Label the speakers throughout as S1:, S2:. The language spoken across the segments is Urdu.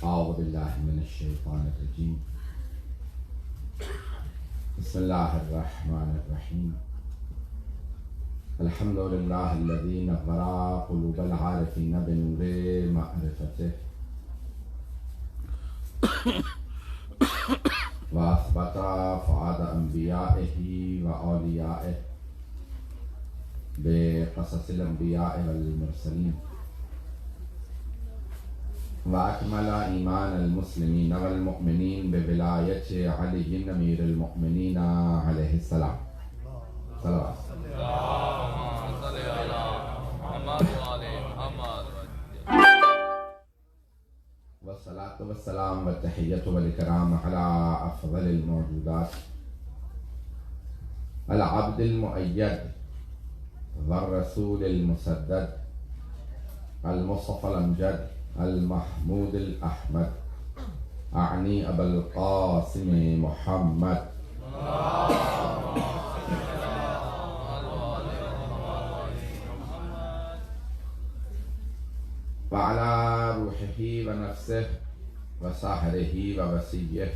S1: أعوذ بالله من الشيطان الرجيم. بسم الله الرحمن الرحيم. الحمد لله الذي نور قلوب العارفين بنور معرفته وأثبت فؤاد أنبيائه وأوليائه بقصص الأنبياء والمرسلين وأكمل إيمان المسلمين والمؤمنين بولاية علي أمير المؤمنين عليه السلام. صلوات
S2: اللهم صل على محمد وآل محمد.
S1: والصلاة والسلام والتحية والإكرام على أفضل الموجودات العبد المؤيد والرسول المسدد المصطفى الأمجد المحمود الأحمد، أعني أبا القاسم محمد وعلى روحه ونفسه وساحره ووسيه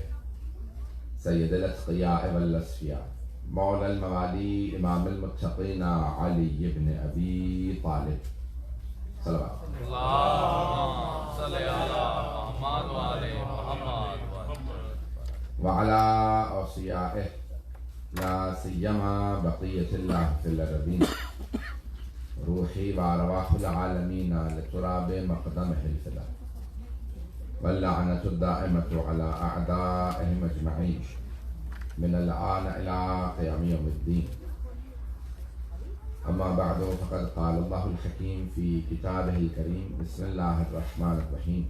S1: سيد الأتقياء والأصفياء مولى الموالي إمام المتقين علي بن أبي طالب. صلوات
S2: اللهم صل على محمد وآل محمد
S1: وعلى أوصيائه لا سيما بقية الله في الأرضين روحي وأرواح العالمين لتراب مقدمه الفدا، واللعنة الدائمة على أعدائهم أجمعين من الآن إلى قيام يوم الدين. أما بعد، فقد قال الله الحكيم في كتابه الكريم: بسم الله الرحمن الرحيم.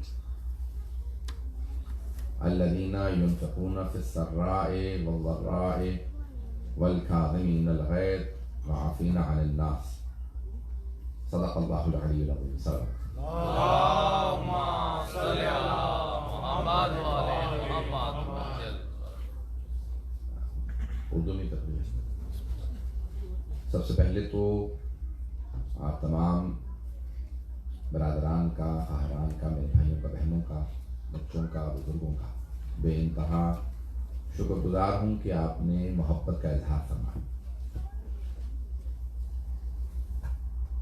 S1: الذين ينفقون في السراء والضراء والكاظمين الغيظ والعافين عن الناس. صدق الله العلي العظيم. صلى
S2: اللهم صل على محمد وآل محمد.
S1: اردو میں تقریر. سب سے پہلے تو آپ تمام برادران کا، خواہران کا، میرے بھائیوں کا، بہنوں کا، بچوں کا، بزرگوں کا بے انتہا شکر گزار ہوں کہ آپ نے محبت کا اظہار فرمایا.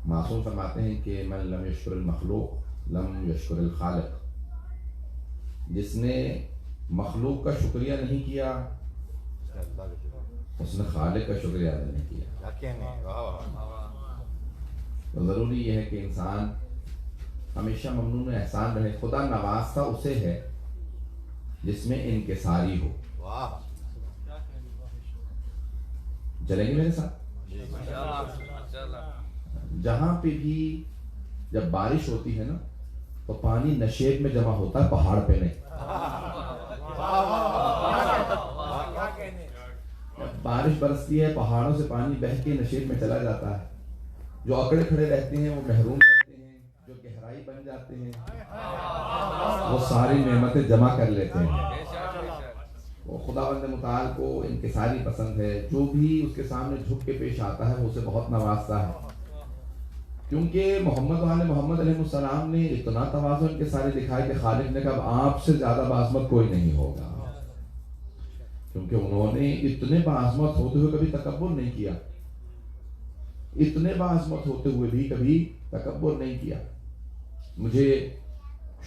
S1: معصوم فرماتے ہیں کہ من لم یشکر المخلوق لم یشکر الخالق. جس نے مخلوق کا شکریہ نہیں کیا اس نے خالق کا شکریہ ادا نہیں کیا. تو ضروری یہ ہے کہ انسان ہمیشہ ممنون احسان رہے. خدا نوازتا اسے ہے جس میں انکساری ہو. چلیں گے میرے ساتھ؟ جہاں پہ بھی جب بارش ہوتی ہے نا تو پانی نشیب میں جمع ہوتا ہے، پہاڑ پہ نہیں. جب بارش برستی ہے پہاڑوں سے پانی بہہ کے نشیب میں چلا جاتا ہے. جو اکڑے کھڑے رہتے ہیں وہ محروم رہتے ہیں، جو گہرائی بن جاتے ہیں وہ ساری نعمتیں جمع کر لیتے ہیں. وہ خداوند متعال کو انکساری پسند ہے. جو بھی اس کے سامنے جھک کے پیش آتا ہے وہ اسے بہت نوازتا ہے، کیونکہ محمد والے محمد علیہ السلام نے اتنا تواضع انکساری دکھایا کہ خالق نے کہا آپ سے زیادہ بعظمت کوئی نہیں ہوگا. کیونکہ انہوں نے اتنے بعظمت ہوتے ہوئے کبھی تکبر نہیں کیا، اتنے بعظمت ہوتے ہوئے بھی کبھی تکبر نہیں کیا. مجھے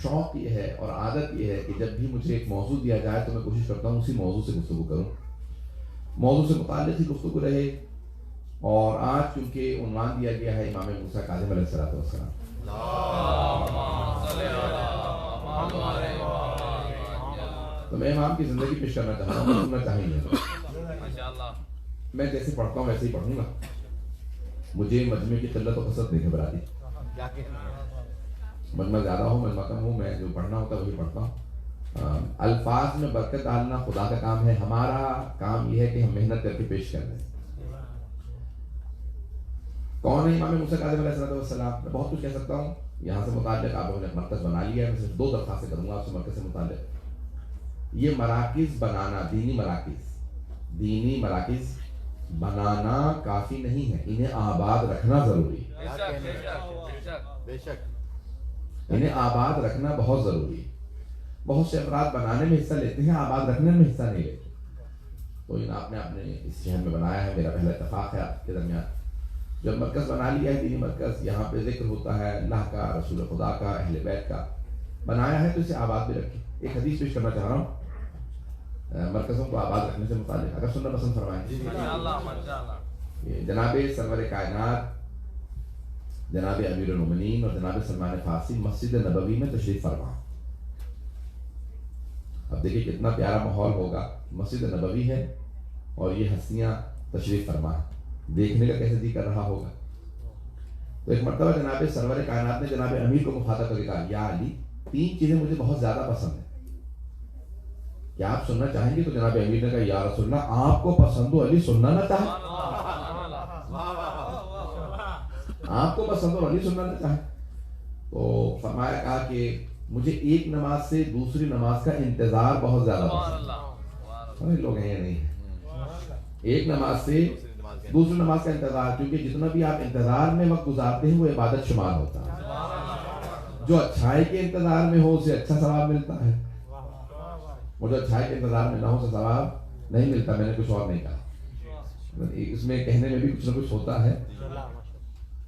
S1: شوق یہ ہے اور عادت یہ ہے کہ جب بھی مجھے ایک موضوع دیا جائے تو میں کوشش کرتا ہوں اسی موضوع سے گفتگو کروں، موضوع سے متعلق ہی گفتگو رہے. اور آج چونکہ عنوان دیا گیا ہے امام موسیٰ کاظم علیہ السلام، تو میں امام کی زندگی پیش کرنا چاہتا ہوں، سننا چاہیے. میں جیسے پڑھتا ہوں ویسے ہی پڑھوں گا. مجھے مجمع کی قلت و کثرت نہیں گھبراتی. مجمع زیادہ ہو مجمع کم ہو، میں جو پڑھنا ہوتا ہے وہی پڑھتا ہوں. الفاظ میں برکت ڈالنا خدا کا کام ہے. ہمارا کام یہ ہے کہ ہم محنت کر کے پیش کر دیں. کون ہے امام موسیٰ کاظم علیہ السلام؟ میں بہت کچھ کہہ سکتا ہوں. یہاں سے متعلق آپ لوگوں نے مرکز بنا لیا ہے. میں صرف 2 درخواستیں کروں گا آپ سے مرکز سے متعلق. یہ مراکز بنانا، دینی مراکز بنانا کافی نہیں ہے، انہیں آباد رکھنا ضروری ہے. انہیں آباد رکھنا بہت ضروری ہے. بہت سے افراد بنانے میں حصہ لیتے ہیں، آباد رکھنے میں حصہ نہیں لیتے. تو ان آپ نے اس شہر میں بنایا ہے، میرا پہلا اتفاق ہے آپ کے درمیان. جب مرکز بنا لیا ہے، دینی مرکز، یہاں پہ ذکر ہوتا ہے اللہ کا، رسول خدا کا، اہل بیت کا، بنایا ہے تو اسے آباد بھی رکھیں. ایک حدیث پیش کرنا چاہ رہا ہوں مرکزوں کو آباد رکھنے سے متعلق، اگر سننا پسند فرمائیں. جناب سرور کائنات جناب امیر المومنین اور جناب سلمان فارسی مسجد نبوی میں تشریف فرما. اب دیکھیں کتنا پیارا ماحول ہوگا، مسجد نبوی ہے اور یہ ہستیاں تشریف فرما، دیکھنے کا کیسے جی کر رہا ہوگا. تو ایک مرتبہ جناب سرور کائنات نے جناب امیر کو مخاطب کر کے کہا، یا علی 3 چیزیں مجھے بہت زیادہ پسند ہیں، کیا آپ سننا چاہیں گے؟ تو جناب امیر نے کہا، یا رسول اللہ آپ کو پسند ہو علی سننا نہ چاہیں؟ آپ کو پسند ہو علی سننا نہ چاہیں؟ تو فرمایا، کہا کہ مجھے ایک نماز سے دوسری نماز کا انتظار بہت زیادہ پسند ہے. لوگ ہیں یا نہیں؟ ایک نماز سے دوسری نماز کا انتظار، کیونکہ جتنا بھی آپ انتظار میں وقت گزارتے ہیں وہ عبادت شمار ہوتا ہے. جو اچھائی کے انتظار میں ہو اسے اچھا ثواب ملتا ہے، اور جو اچھائی کے انتظار میں نہ ہو اسے ثواب نہیں ملتا. میں نے کچھ اور نہیں کہا، اس میں کہنے میں بھی کچھ نہ کچھ ہوتا ہے.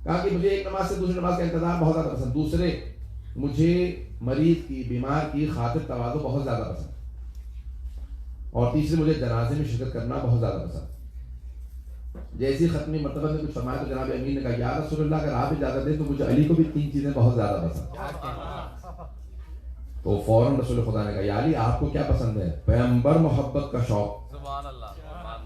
S1: کہا کہ مجھے ایک نماز سے دوسری نماز کا انتظار بہت زیادہ پسند. دوسرے، مجھے مریض کی، بیمار کی خاطر تواضع بہت زیادہ پسند. اور تیسرے، مجھے جنازے میں شرکت کرنا بہت زیادہ پسند. جیسی ختمی مرتبہ میں کچھ فرمایا تو جناب امیر نے کہا، یا رسول اللہ اگر آپ اجازت دیں تو مجھے علی کو بھی 3 چیزیں بہت زیادہ پسند. تو فوراً رسول خدا نے کہا، یا علی آپ کو کیا پسند ہے؟ پیغمبر محبت کا شوق،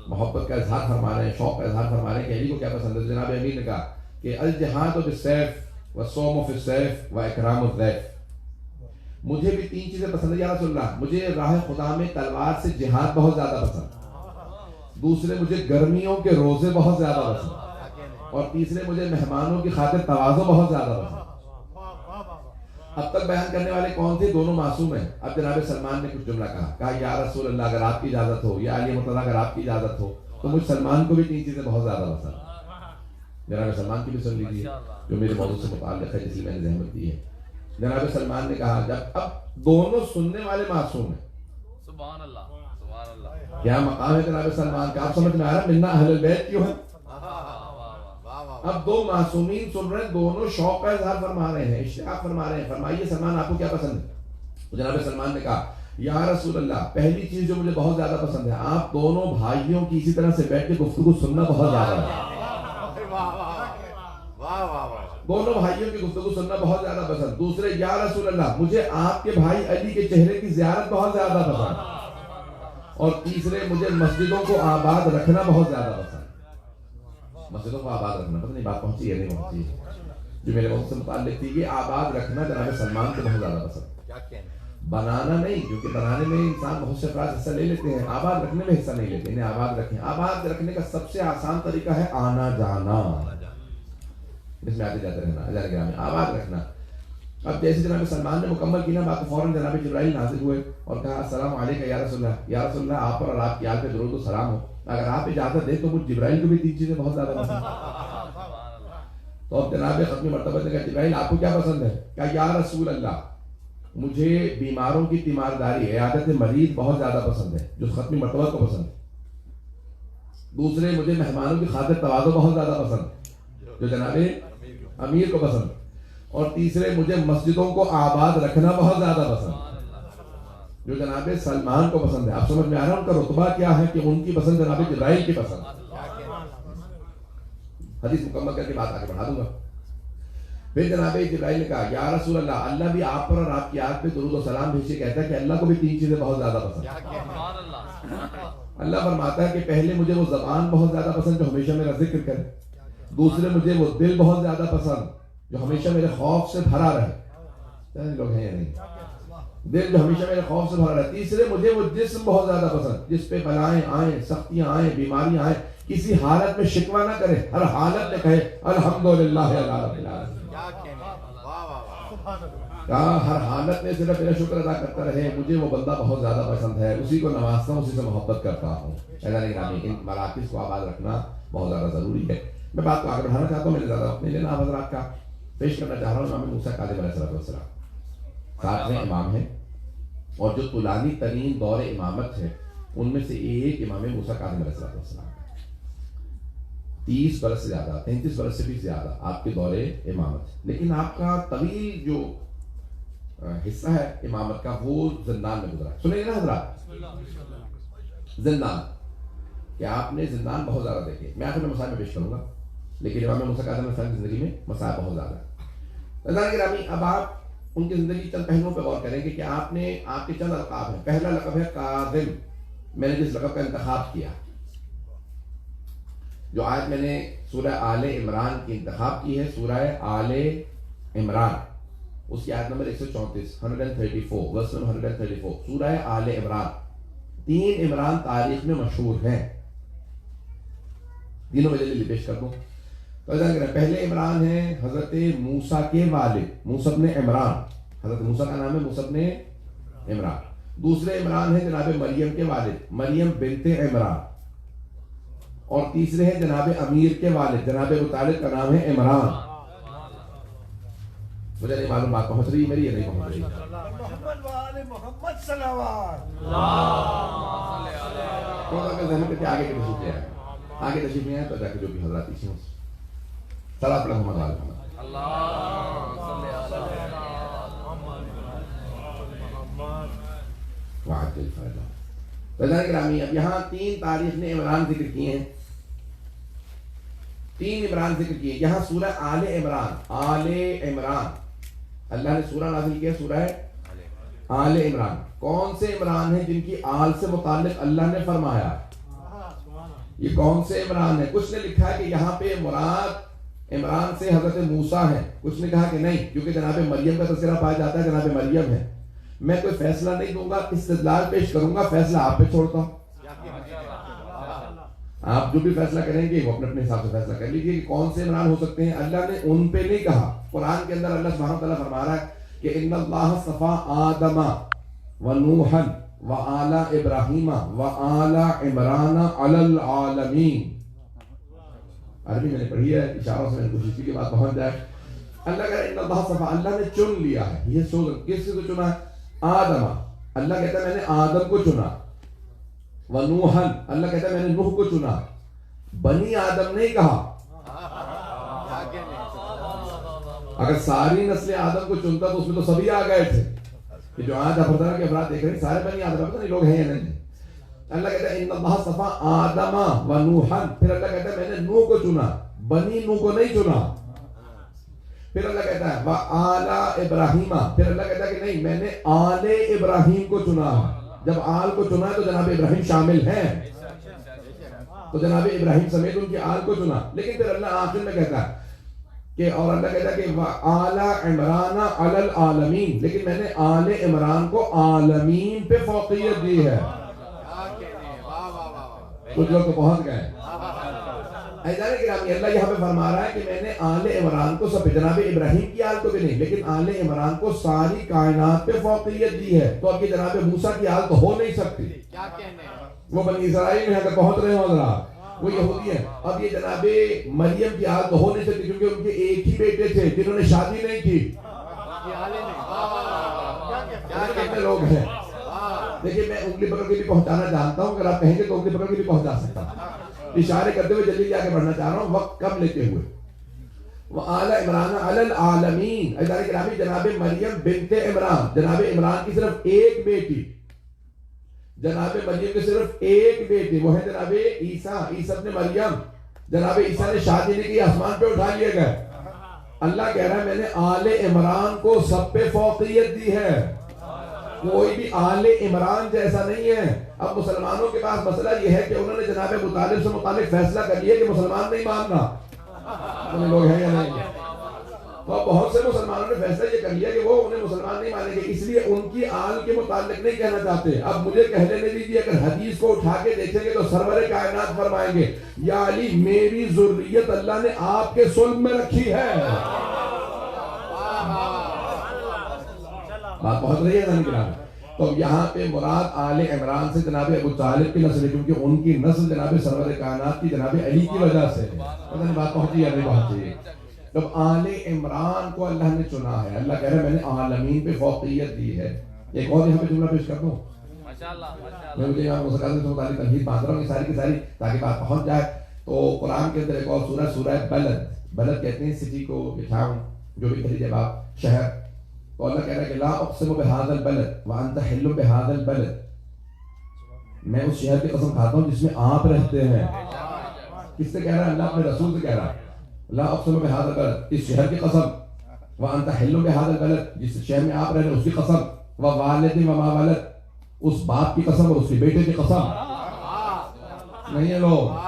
S1: محبت کا اظہار فرما رہے ہیں، شوق کا اظہار فرما رہے ہیں کہ علی کو کیا پسند ہے. تو جناب امیر نے کہا کہ الجہاد بالسیف والصوم فی السیف واکرام الضیف. مجھے بھی 3 چیزیں پسند ہے یا رسول اللہ. مجھے راہ خدا میں تلوار سے جہاد بہت زیادہ پسند. دوسرے، مجھے گرمیوں کے روزے بہت زیادہ پسند. اور تیسرے، مجھے مہمانوں کی خاطر تواضع بہت زیادہ پسند. اب تک بیان کرنے والے کون تھے؟ دونوں معصوم ہیں. اب جناب سلمان نے کچھ جملہ کہا یا رسول اللہ اگر آپ کی اجازت ہو، یا علی مرتضیٰ اگر آپ کی اجازت ہو تو مجھ سلمان کو بھی 3 چیزیں بہت زیادہ پسند. جناب سلمان کی بھی سن لیجیے جو میرے موضوع سے متعلق ہے، جس لیے میں نے زحمت دی ہے. جناب سلمان نے کہا، جب اب دونوں سننے والے معصوم ہیں،
S2: سبحان اللہ سبحان اللہ،
S1: کیا مقام ہے جناب سلمان کا؟ آپ سمجھ میں آ رہا ہے منا اہل البیت کیوں ہے؟ اب 2 معصومین سن رہے ہیں، دونوں شوق کا اظہار فرما رہے ہیں، اشتیاق فرما رہے ہیں. فرمائیے سلمان آپ کو کیا پسند ہے؟ تو جناب سلمان نے کہا، یا رسول اللہ پہلی چیز جو مجھے بہت زیادہ پسند ہے، آپ دونوں بھائیوں کی اسی طرح سے بیٹھ کے گفتگو سننا بہت زیادہ ہے. دونوں بھائیوں کی گفتگو سننا بہت زیادہ پسند. دوسرے، یا رسول اللہ مجھے آپ کے بھائی علی کے چہرے کی زیارت بہت زیادہ پسند. اور تیسرے، مجھے مسجدوں کو آباد رکھنا بہت زیادہ پسند. مسجدوں کو آباد رکھنا، پتہ نہیں بات پہنچی ہے نہیں پہنچی جو میرے موضوع سے متعلق تھی. یہ آباد رکھنا جناب سلمان کو بہت زیادہ پسند. بنانا نہیں، کیونکہ بنانے میں انسان بہت سے افراد حصہ لے لیتے ہیں، آباد رکھنے میں حصہ نہیں لیتے. انہیں آباد رکھیں. آباد رکھنے کا سب سے آسان طریقہ ہے آنا جانا، اس میں آتے جاتے رہنا، جانے گرامی آباد رکھنا. اب جیسے جناب سلمان نے مکمل کی نا بات، فوراً جناب جبرائیل نازل ہوئے اور کہا، السلام علیکم یا رسول اللہ. یا رسول اللہ آپ پر اور آپ کی آل پہ درود و سلام ہو. اگر آپ اجازت دیں تو مجھ جبرائیل کو بھی 3 چیزیں بہت زیادہ پسند. تو اب جناب ختمی مرتبہ نے کہا، جبرائیل آپ کو کیا پسند ہے؟ کہا، یا رسول اللہ مجھے بیماروں کی تیمارداری، عیادت مریض بہت زیادہ پسند ہے، جو ختمی مرتبہ کو پسند ہے. دوسرے، مجھے مہمانوں کی خاطر تواضع بہت زیادہ پسند، جو جناب امیر کو پسند. اور تیسرے، مجھے مسجدوں کو آباد رکھنا بہت زیادہ پسند، جو جناب سلمان کو پسند ہے. آپ سمجھ میں آ رہا ہے ان کا رتبہ کیا ہے کہ ان کی پسند جناب جبرائیل کی پسند. حدیث مکمل کر کے بات آگے بڑھا دوں گا. پھر جناب جبرائیل نے کہا، یا رسول اللہ اللہ بھی آپ پر اور آپ کی آل پہ درود و سلام بھیج کے کہتا ہے کہ اللہ کو بھی 3 چیزیں بہت زیادہ پسند. اللہ فرماتا ہے کہ پہلے مجھے وہ زبان بہت زیادہ پسند جو ہمیشہ میرا ذکر کرے. دوسرے، مجھے وہ دل بہت زیادہ پسند جو ہمیشہ میرے خوف سے بھرا رہے. لوگ ہیں یا نہیں؟ دل جو ہمیشہ میرے خوف سے بھرا رہے. تیسرے، مجھے وہ جسم بہت زیادہ پسند جس پہ بلائیں آئیں، سختیاں آئیں، بیماریاں آئیں، کسی حالت میں شکوہ نہ کرے، ہر حالت میں کہے الحمدللہ رب العالمین. ہر حالت میں صرف میرا شکر ادا کرتا رہے. مجھے وہ بندہ بہت زیادہ پسند ہے، اسی کو نوازتا ہوں، اسی سے محبت کرتا ہوں. ان مراکز کو آباد رکھنا بہت زیادہ ضروری ہے. میں بات کو آگے بڑھانا چاہتا ہوں. میں نے زیادہ وقت نہیں لینا آپ حضرات کا. پیش کرنا چاہ رہا ہوں امام موسیٰ کاظم علیہ السلام. ساتھ میں امام ہیں اور جو طولانی ترین دور امامت ہے ان میں سے ایک امام موسیٰ کاظم علیہ السلام ہے. 30 برس سے زیادہ، 33 برس سے بھی زیادہ آپ کے دور امامت. لیکن آپ کا طویل جو حصہ ہے امامت کا وہ زندان میں گزرا. سنیں گے نا حضرات؟ زندان، کہ آپ نے زندان بہت زیادہ دیکھے. میں آخر میں مسائل میں پیش کروں گا، لیکن امام موسیٰ کاظم علیہ السلام کی زندگی میں مسائل بہت زیادہ ہے. عزیزان گرامی، اب آپ ان کی زندگی چند پہلوؤں پہ غور کریں گے کہ آپ کے چند القاب ہیں. پہلا لقب ہے کاظم. میں نے جس لقب کا انتخاب کیا، جو آیت میں نے سورہ آل عمران کی انتخاب کی ہے، سورہ آل عمران، اس کی آیت نمبر 134 ورس نمبر 134. سورہ آل عمران. 3 عمران تاریخ میں مشہور ہیں، تینوں میں جلدی پیش کر دوں. تو پہلے عمران ہیں حضرت موسیٰ کے والد موسیٰ بن عمران. حضرت موسیٰ کا نام ہے موسیٰ بن عمران. دوسرے عمران ہیں جناب مریم کے والد مریم بنت عمران. اور تیسرے ہیں جناب امیر کے والد جناب ابو طالب کا نام ہے عمران. مجھے نہیں معلوم بات پہنچ رہی میری یا نہیں پہنچ رہی.
S3: محمد صلوات
S1: آگے کے تشریف لے آئے، آگے تشریف لے آئے تو جا کے جو بھی حضرات اسی ہوں صلاۃ علی محمد وعلی محمد. گرامی، اب یہاں 3 تاریخ نے عمران ذکر کیے ہیں، 3 عمران ذکر کیے. یہاں سورہ آل عمران، آل عمران اللہ نے سورہ نازل کیا، سورہ آل عمران. کون سے عمران ہیں جن کی آل سے متعلق اللہ نے فرمایا؟ یہ کون سے عمران ہیں؟ کچھ نے لکھا ہے کہ یہاں پہ مراد عمران سے حضرت موسیٰ ہیں، کچھ نے کہا کہ نہیں، کیونکہ جناب مریم کا تذکرہ پایا جاتا ہے، جناب مریم ہے. میں کوئی فیصلہ نہیں دوں گا، استدلال پیش کروں گا، فیصلہ آپ پہ چھوڑتا ہوں. آپ جو بھی فیصلہ کریں گے وہ اپنے اپنے حساب سے فیصلہ کر لیجیے کہ کون سے عمران ہو سکتے ہیں. اللہ نے ان پہ نہیں کہا. قرآن کے اندر اللہ سبحانہ وتعالیٰ فرما رہا ہے کہ ان اللہ اصطفیٰ آدم و نوحا و آل ابراہیم و آل عمران علی العالمین. عربی میں نے پڑھی ہے، اشاروں سے میں نے کوشش کی کہ بات پہنچ جائے. اللہ کہتا ہے ان اللہ اصطفیٰ، اللہ نے چن لیا ہے. یہ سوچ کس کو چنا ہے؟ آدم. اللہ کہتا ہے میں نے آدم کو چنا. ونوحا، اللہ کہتا ہے میں نے نوح کو چنا. بنی آدم نہیں کہا. اگر ساری نسل آدم کو چنتا تو اس میں تو سبھی آ گئے تھے. کہ جو آج افرادہ کے افراد دیکھ رہے ہیں سارے بنی آدم، پتہ نہیں لوگ ہیں یا نہیں. اللہ کہتا ہے ان اللہ اصطفیٰ آدم و نوحا. پھر اللہ کہتا ہے میں نے نوح کو چنا، بنی نوح کو نہیں چنا. پھر اللہ کہتا ہے وآل ابراہیم. پھر اللہ کہتا ہے کہ نہیں، میں نے آل ابراہیم کو چنا. جب آل کو چنا ہے تو جناب ابراہیم شامل ہیں، تو جناب ابراہیم سمیت ان کی آل کو چنا. لیکن پھر اللہ آخر میں کہتا ہے کہ اور اللہ کہتا ہے کہ وآل عمران علی العالمین. لیکن میں نے آل عمران کو عالمین پہ فوقیت دی ہے. کچھ لوگ تو پہنچ گئے. اللہ یہاں پہ فرما رہا ہے کہ میں نے آل عمران کو سب جناب ابراہیم کی آل کو بھی نہیں، لیکن آل عمران کو ساری کائنات پہ فوقیت دی ہے. تو اب یہ جناب موسیٰ کی آل تو ہو نہیں سکتی. وہ بنی اسرائیل میں اگر پہنچ رہے ہوں حضرات، وہ یہودی ہیں. اب یہ جناب مریم کی آل تو ہو نہیں سکتی کیونکہ ان کے ایک ہی بیٹے تھے جنہوں نے شادی نہیں کی. کتنے لوگ ہیں؟ دیکھیے میں انگلی پکڑ کے بھی پہنچانا جانتا ہوں، اگر آپ کہیں گے تو انگلی پکڑ کے بھی پہنچا سکتا ہوں. اشارے کرتے ہوئے جلدی آگے بڑھنا چاہ رہا ہوں وقت کم لیتے ہوئے. وآل عمران علی العالمین. جناب مریم بنت عمران، جناب عمران کی صرف ایک بیٹی، جناب مریم کی صرف ایک بیٹی، وہ ہے جناب عیسیٰ ابن مریم. جناب عیسیٰ نے شادی نہیں کی، آسمان پہ اٹھا لیے گئے. اللہ کہہ رہا ہے میں نے آل عمران کو سب پہ فوقیت دی ہے. کوئی بھی آل عمران جیسا نہیں ہے. اب مسلمانوں کے پاس مسئلہ یہ ہے کہ انہوں نے جناب ابو طالب سے متعلق فیصلہ کر لیا کہ مسلمان نہیں ماننا. لوگ ہیں یا نہیں؟ تو بہت سے مسلمانوں نے فیصلہ یہ کر لیا کہ وہ انہیں مسلمان نہیں مانیں گے، اس لیے ان کی آل کے متعلق نہیں کہنا چاہتے. اب مجھے کہہ لینے دیجیے، اگر حدیث کو اٹھا کے دیکھیں گے تو سرور کائنات فرمائیں گے یا علی میری ذریت اللہ نے آپ کے صلب میں رکھی ہے. بات پہنچ رہی ہے نا نگران؟ تو یہاں پہ مراد آل عمران سے جناب ابو طالب کی نسل ہے، کیونکہ ان کی نسل جناب سرور کائنات کی جناب علی کی وجہ سے. پتہ نہیں بات پہنچی یا نہیں پہنچی. جب آل عمران کو اللہ نے چنا ہے، اللہ کہہ رہا ہے میں نے عالمین پہ فوقیت دی ہے. ایک اور یہاں پہ جملہ پیش کر دوں.
S2: ماشاءاللہ
S1: میں مجھے امام موسیٰ کاظم سے متعلق تمہید باندھ رہا ہوں یہ ساری کی ساری تاکہ بات پہنچ جائے. تو قرآن کے اندر ایک اور سورہ سورہ بلد کہتے ہیں سٹی کو ٹاؤن جو بھی کہہ لیجیے آپ شہر. تو اللہ کہہ رہا ہے کہ لا اقسم بہذا البلد وانت حل بہذا البلد. میں اس شہر کی قسم کھاتا ہوں جس میں آپ رہتے ہیں. کس سے کہہ رہا ہے؟ اللہ اپنے رسول سے کہہ رہا ہے. لا اقسم بہذا البلد اس شہر کی قسم. وانت حل بہذا البلد جس شہر میں آپ رہ رہے ہیں اس کی قسم. ووالد وما ولد اس باپ کی قسم اور اس کے بیٹے کی قسم. نہیں ہے لوگ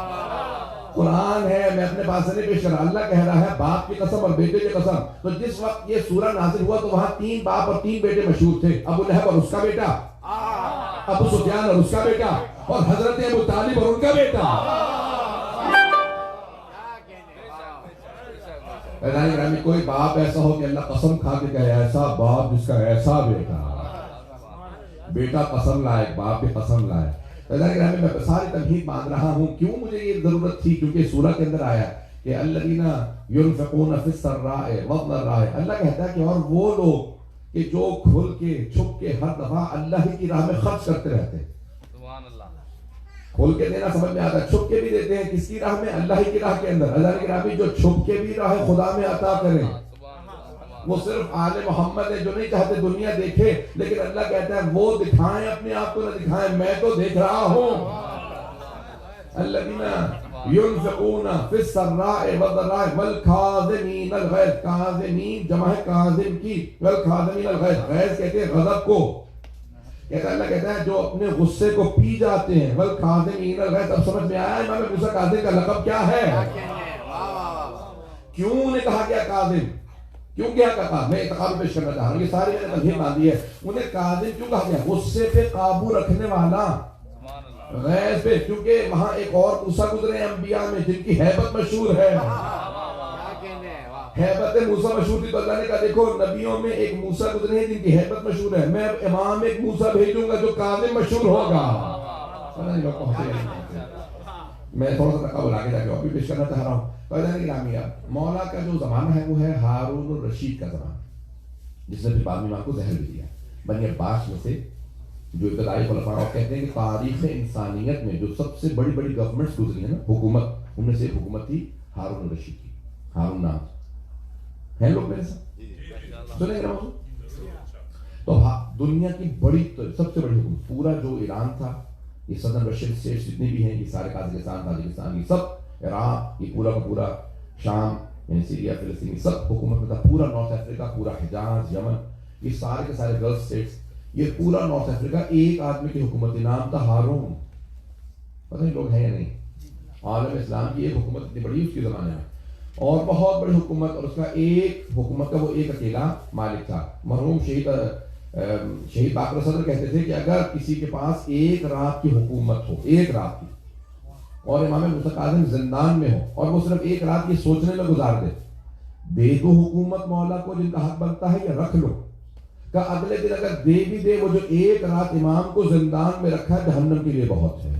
S1: قرآن ہے میں اپنے پاس سے نہیں پیش کر رہا. اللہ کہہ رہا ہے باپ کی قسم اور بیٹے کی قسم. تو جس وقت یہ سورہ نازل ہوا تو وہاں 3 باپ اور 3 بیٹے مشہور تھے. ابو لہب اور اس کا بیٹا, ابو سفیان اور اس کا بیٹا, اور حضرت ابو طالب اور ان کا بیٹا. گرامی کوئی باپ ایسا ہو کہ اللہ قسم کھا کے کہے ایسا باپ جس کا ایسا بیٹا. بیٹا قسم لائے, باپ بھی قسم لائے. گرامی میں ساری تمہید باندھ رہا ہوں. کیوں مجھے یہ ضرورت تھی؟ کیونکہ سورہ کے اندر آیا کہ الذین ينفقون فی السراء والضراء. اللہ کہتا ہے کہ اور وہ لوگ کہ جو کھل کے چھپ کے ہر دفعہ اللہ ہی کی راہ میں خرچ کرتے رہتے ہیں.
S2: سبحان اللہ.
S1: کھول کے دینا سمجھ میں آتا ہے, چھپ کے بھی دیتے ہیں. کس کی راہ میں؟ اللہ ہی کی راہ کے اندر. اللہ گرامی جو چھپ کے بھی راہ خدا میں عطا کریں وہ صرف آل محمد ہے جو نہیں چاہتے دنیا دیکھے, لیکن اللہ کہتا ہے وہ دکھائیں اپنے آپ کو نہ دکھائیں, میں تو دیکھ رہا ہوں. الذین ينفقون فی السراء والضراء والکاظمین الغیظ. کاظمین جمع ہے کاظم کی, والکاظمین الغیظ. غیظ کہتے ہیں غضب کو. کہتا اللہ کہتا ہے جو اپنے غصے کو پی جاتے ہیں. والکاظمین الغیظ. اب سمجھ میں آیا امام موسیٰ کاظم کا لقب کیا ہے؟ کیوں انہیں کہا گیا کاظم؟ کیوں کیا کہا؟ میں اعتقاد پیش کرنا چاہ رہا ہوں. یہ ساری میں نے تمہید باندھی ہے. انہیں کاظم کیوں کہا گیا؟ غصے پہ قابو رکھنے والا. غیظ پہ, کیونکہ وہاں ایک اور موسیٰ گزرے ہیں انبیاء میں جن کی ہیبت مشہور ہے. ہیبت موسیٰ مشہور تھی تو اللہ نے کہا دیکھو نبیوں میں ایک موسیٰ گزرے ہیں جن کی ہیبت مشہور ہے. میں امام ایک موسیٰ بھیجوں گا جو کاظم مشہور ہوگا. میں تھوڑا سا تقابل آگے جا کے اور بھی پیش کرنا چاہ رہا ہوں. مولا کا جو زمانہ ہے وہ ہے ہارون الرشید کا زمانہ, جس نے پھر بعد میں امام کو زہر بھی دیا. بنی عباس میں سے جو ابتدائی خلفاء اور کہتے ہیں کہ تاریخ انسانیت میں جو سب سے بڑی بڑی گورنمنٹس گزری ہیں نا حکومت, ان میں سے ایک حکومت تھی ہارون الرشید کی. ہارون نام ہیں لوگ میرے ساتھ سنیں گے. تو دنیا کی بڑی سب سے بڑی حکومت, پورا جو ایران تھا, یہ صدر رشید اسٹیٹس جتنے بھی ہیں, یہ سارے قازقستان تاجکستان, یہ سب عراق, یہ پورا کا پورا شام یعنی سیریا فلسطین, یہ سب حکومت میں تھا. پورا نارتھ افریقہ, پورا حجاز, یمن, یہ سارے کے سارے گلف اسٹیٹس, یہ پورا نارتھ افریقہ ایک آدمی کی حکومت. نام تھا ہارون. پتہ نہیں لوگ ہیں یا نہیں. عالم اسلام کی ایک حکومت اتنی بڑی اس کے زمانے میں, اور بہت بڑی حکومت, اور اس کا ایک حکومت کا وہ ایک اکیلا مالک تھا. مرحوم شہید باقر صدر کہتے تھے کہ اگر کسی کے پاس ایک رات کی حکومت ہو, ایک رات کی, اور امام موسیٰ کاظم زندان میں ہو, اور وہ صرف ایک رات کی سوچنے میں گزار دے, دے دو حکومت مولا کو جن کا حق بنتا ہے, یا رکھ لو. کہ اگلے دن اگر دے بھی دے, وہ جو ایک رات امام کو زندان میں رکھا ہے جہنم کے لیے بہت ہے.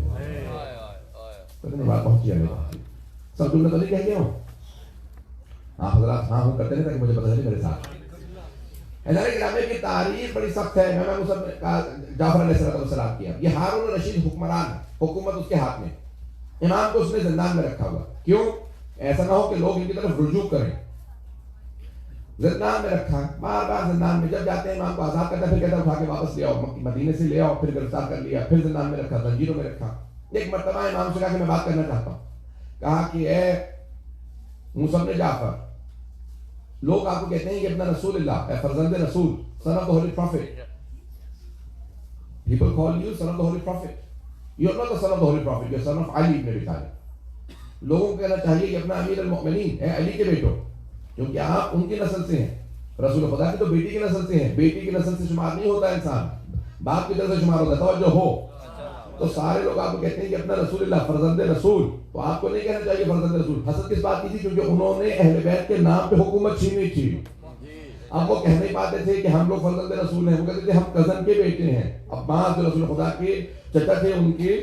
S1: بات پہنچی ہے سب تم نے تو نہیں کہہ گیا ہوں. آپ حضرات ہاں ہوں کرتے ہیں تاکہ مجھے پتہ چلے میرے ساتھ. گرامی کی تاریخ بڑی سخت ہے. امام جعفر علیہ السلام کیا. یہ ہارون الرشید حکمران ہے, حکومت اس کے ہاتھ میں. امام کو اس نے زندان میں رکھا ہوا. کیوں؟ ایسا نہ ہو کہ لوگ ان کی طرف رجوع کریں. زندان میں رکھا, بار بار زندان میں, جب جاتے ہیں امام کو آزاد کرتا ہے, پھر کہتا ہے اٹھا کے واپس لے آؤ, مدینے سے لے آؤ, پھر گرفتار کر لیا, پھر زندان میں رکھا, زنجیروں میں رکھا. ایک مرتبہ امام سے کہا کہ میں بات کرنا چاہتا ہوں. کہا کہ اے موسیٰ بن جعفر, لوگ آپ کو کہتے ہیں کہ ابن رسول اللہ, اے فرزند رسول, son of the holy prophet. People call you son of the holy prophet. You are not the son of the holy prophet, you are son of Ali ibn Abi Talib. لوگوں کو کہنا چاہیے کہ اپنا امیر المؤمنین, اے علی کے بیٹو, کیونکہ آپ ان کی نسل سے ہیں. رسول خدا کی تو بیٹی کی نسل سے ہیں. بیٹی کی نسل سے شمار نہیں ہوتا انسان, باپ کی طرف سے شمار ہوتا ہے. توجہ ہو. تو سارے لوگ آپ کو کہتے ہیں کہ اپنا رسول اللہ, فرزند رسول. تو آپ کو نہیں کہنا چاہیے فرزند رسول. حسد کس بات کی تھی؟ کیونکہ انہوں نے اہل بیت کے نام پہ حکومت چھینی تھی. اب وہ کہہ نہیں پاتے تھے کہ ہم لوگ فرزند رسول ہیں, وہ کہتے تھے ہم کزن کے بیٹے ہیں. عباس جو رسول خدا کے چچا تھے, ان کے